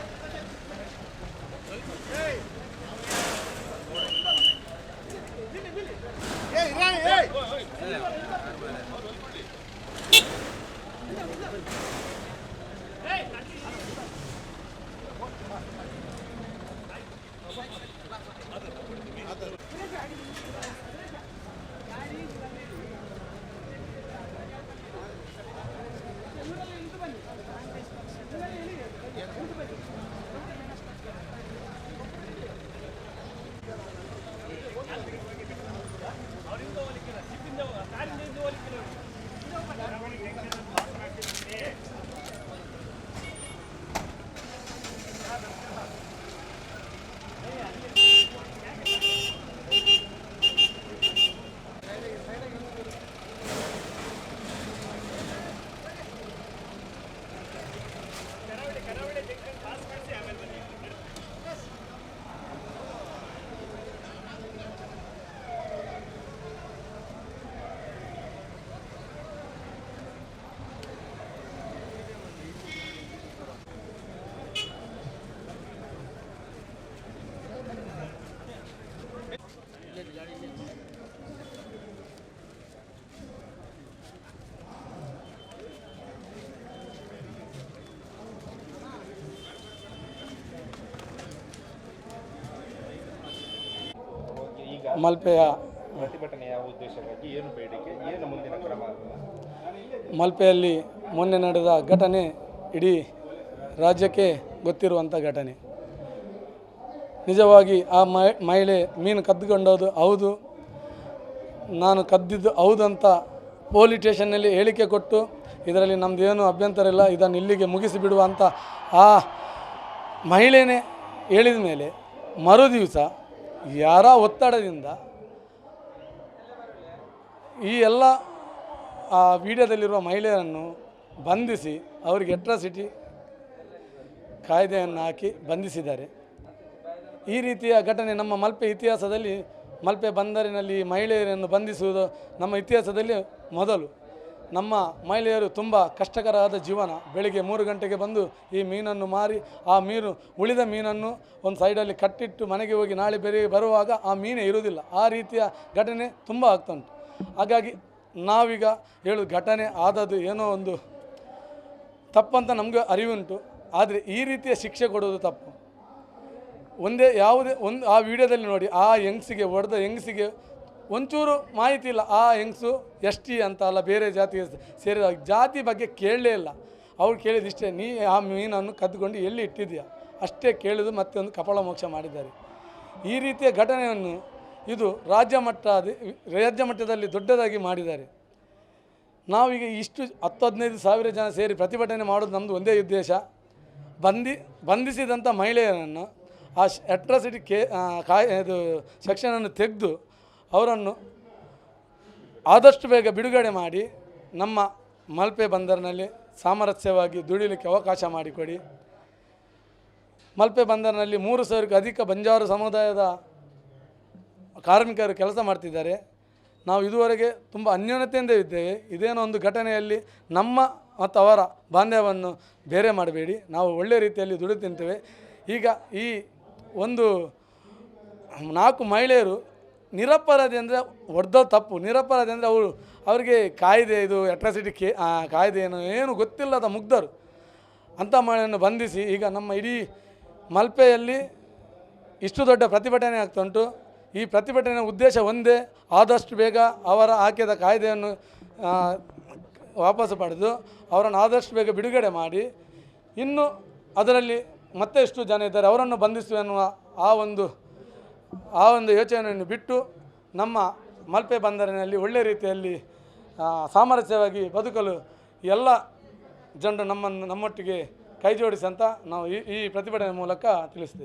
ಮಲ್ಪೆಯ ಪ್ರತಿಭಟನೆ ಯಾವ ಉದ್ದೇಶಕ್ಕಾಗಿ, ಏನು ಬೇಡಿಕೆ, ಏನು ಮುಂದಿನ ಕ್ರಮ? ಮಲ್ಪೆಯಲ್ಲಿ ಮೊನ್ನೆ ನಡೆದ ಘಟನೆ ಇಡೀ ರಾಜ್ಯಕ್ಕೆ ಗೊತ್ತಿರುವಂಥ ಘಟನೆ. ನಿಜವಾಗಿ ಆ ಮಹಿಳೆ ಮೀನು ಕದ್ದುಕೊಂಡೋದು ಹೌದು, ನಾನು ಕದ್ದಿದ್ದು ಹೌದಂತ ಪೊಲೀಸ್ ಸ್ಟೇಷನ್ನಲ್ಲಿ ಹೇಳಿಕೆ ಕೊಟ್ಟು ಇದರಲ್ಲಿ ನಮ್ಮದೇನು ಅಭ್ಯಂತರ ಇಲ್ಲ, ಇದನ್ನು ಇಲ್ಲಿಗೆ ಮುಗಿಸಿಬಿಡುವ ಅಂತ ಆ ಮಹಿಳೆಯೇ ಹೇಳಿದ ಮೇಲೆ ಮರುದಿವಸ ಯಾರ ಒತ್ತಡದಿಂದ ಈ ಎಲ್ಲ ಆ ವಿಡಿಯೋದಲ್ಲಿರುವ ಮಹಿಳೆಯರನ್ನು ಬಂಧಿಸಿ ಅವರಿಗೆ ಅಟ್ರಾಸಿಟಿ ಕಾಯ್ದೆಯನ್ನು ಹಾಕಿ ಬಂಧಿಸಿದ್ದಾರೆ. ಈ ರೀತಿಯ ಘಟನೆ ನಮ್ಮ ಮಲ್ಪೆ ಇತಿಹಾಸದಲ್ಲಿ, ಮಲ್ಪೆ ಬಂದರಿನಲ್ಲಿ ಮಹಿಳೆಯರನ್ನು ಬಂಧಿಸುವುದು ನಮ್ಮ ಇತಿಹಾಸದಲ್ಲಿ ಮೊದಲು. ನಮ್ಮ ಮಹಿಳೆಯರು ತುಂಬ ಕಷ್ಟಕರವಾದ ಜೀವನ. ಬೆಳಿಗ್ಗೆ 3 ಗಂಟೆಗೆ ಬಂದು ಈ ಮೀನನ್ನು ಮಾರಿ ಆ ಉಳಿದ ಮೀನನ್ನು ಒಂದು ಸೈಡಲ್ಲಿ ಕಟ್ಟಿಟ್ಟು ಮನೆಗೆ ಹೋಗಿ ನಾಳೆ ಬರುವಾಗ ಆ ಮೀನೇ ಇರುವುದಿಲ್ಲ. ಆ ರೀತಿಯ ಘಟನೆ ತುಂಬ ಆಗ್ತುಂಟು. ಹಾಗಾಗಿ ನಾವೀಗ ಹೇಳೋದು, ಘಟನೆ ಆದದ್ದು ಏನೋ ಒಂದು ತಪ್ಪಂತ ನಮಗೆ ಅರಿವುಂಟು, ಆದರೆ ಈ ರೀತಿಯ ಶಿಕ್ಷೆ ಕೊಡೋದು ತಪ್ಪು. ಯಾವುದೇ ಆ ವಿಡಿಯೋದಲ್ಲಿ ನೋಡಿ, ಆ ಹೆಂಗಸಿಗೆ ಹೊಡೆದ ಹೆಂಗಸಿಗೆ ಒಂಚೂರು ಮಾಹಿತಿ ಇಲ್ಲ. ಆ ಹೆಂಗಸು ST ಅಂತ ಅಲ್ಲ, ಬೇರೆ ಜಾತಿಗೆ ಸೇರಿದ ಜಾತಿ ಬಗ್ಗೆ ಕೇಳಲೇ ಇಲ್ಲ. ಅವ್ರು ಕೇಳಿದಿಷ್ಟೇ, ನೀ ಆ ಮೀನನ್ನು ಕದ್ದುಕೊಂಡು ಎಲ್ಲಿ ಇಟ್ಟಿದ್ದೀಯಾ ಅಷ್ಟೇ ಕೇಳಿದು ಮತ್ತೆ ಒಂದು ಕಪಾಳ ಮೋಕ್ಷ ಮಾಡಿದ್ದಾರೆ. ಈ ರೀತಿಯ ಘಟನೆಯನ್ನು ಇದು ರಾಜ್ಯ ಮಟ್ಟದಲ್ಲಿ ದೊಡ್ಡದಾಗಿ ಮಾಡಿದ್ದಾರೆ. ನಾವೀಗ ಇಷ್ಟು 10-15 ಸಾವಿರ ಜನ ಸೇರಿ ಪ್ರತಿಭಟನೆ ಮಾಡೋದು ನಮ್ಮದು ಒಂದೇ ಉದ್ದೇಶ, ಬಂಧಿಸಿದಂಥ ಮಹಿಳೆಯರನ್ನು ಆ ಅಟ್ರಾಸಿಟಿ ಇದು ಸೆಕ್ಷನನ್ನು ತೆಗೆದು ಅವರನ್ನು ಆದಷ್ಟು ಬೇಗ ಬಿಡುಗಡೆ ಮಾಡಿ ನಮ್ಮ ಮಲ್ಪೆ ಬಂದರಿನಲ್ಲಿ ಸಾಮರಸ್ಯವಾಗಿ ದುಡಿಲಿಕ್ಕೆ ಅವಕಾಶ ಮಾಡಿಕೊಡಿ. ಮಲ್ಪೆ ಬಂದರಿನಲ್ಲಿ 3,000ಕ್ಕೂ ಅಧಿಕ ಬಂಜಾರು ಸಮುದಾಯದ ಕಾರ್ಮಿಕರು ಕೆಲಸ ಮಾಡ್ತಿದ್ದಾರೆ. ನಾವು ಇದುವರೆಗೆ ತುಂಬ ಅನ್ಯೋನ್ಯತೆಯಿಂದ ಇದ್ದೇವೆ. ಇದೇನೋ ಒಂದು ಘಟನೆಯಲ್ಲಿ ನಮ್ಮ ಮತ್ತು ಅವರ ಬಾಂಧವ್ಯವನ್ನು ಬೇರೆ ಮಾಡಬೇಡಿ. ನಾವು ಒಳ್ಳೆಯ ರೀತಿಯಲ್ಲಿ ದುಡಿದು ತಿಂತೇವೆ. ಈಗ ಈ ಒಂದು 4 ಮಹಿಳೆಯರು ನಿರಪರಾಧಿ ಅಂದರೆ ಹೊಡೆದೋ ತಪ್ಪು. ನಿರಪರಾಧಿ ಅಂದರೆ ಅವರಿಗೆ ಕಾಯ್ದೆ, ಇದು ಅಟ್ರಾಸಿಟಿ ಕಾಯ್ದೆ ಏನು ಗೊತ್ತಿಲ್ಲದ ಮುಗ್ಧರು ಅಂಥ ಮಹಿಳೆಯನ್ನು ಬಂಧಿಸಿ ಈಗ ನಮ್ಮ ಇಡೀ ಮಲ್ಪೆಯಲ್ಲಿ ಇಷ್ಟು ದೊಡ್ಡ ಪ್ರತಿಭಟನೆ ಆಗ್ತುಂಟು. ಈ ಪ್ರತಿಭಟನೆಯ ಉದ್ದೇಶ ಒಂದೇ, ಆದಷ್ಟು ಬೇಗ ಅವರ ಹಾಕಿದ ಕಾಯ್ದೆಯನ್ನು ವಾಪಸ್ಸು ಪಡೆದು ಅವರನ್ನು ಆದಷ್ಟು ಬೇಗ ಬಿಡುಗಡೆ ಮಾಡಿ, ಇನ್ನು ಅದರಲ್ಲಿ ಮತ್ತೆ ಎಷ್ಟು ಜನ ಇದ್ದಾರೆ ಅವರನ್ನು ಬಂಧಿಸುವ ಎನ್ನುವ ಆ ಒಂದು ಯೋಚನೆಯನ್ನು ಬಿಟ್ಟು ನಮ್ಮ ಮಲ್ಪೆ ಬಂದರಿನಲ್ಲಿ ಒಳ್ಳೆಯ ರೀತಿಯಲ್ಲಿ ಸಾಮರಸ್ಯವಾಗಿ ಬದುಕಲು ಎಲ್ಲ ಜನರು ನಮ್ಮೊಟ್ಟಿಗೆ ಕೈ ಜೋಡಿಸಿ ಅಂತ ನಾವು ಈ ಪ್ರತಿಭಟನೆ ಮೂಲಕ ತಿಳಿಸ್ತೇವೆ.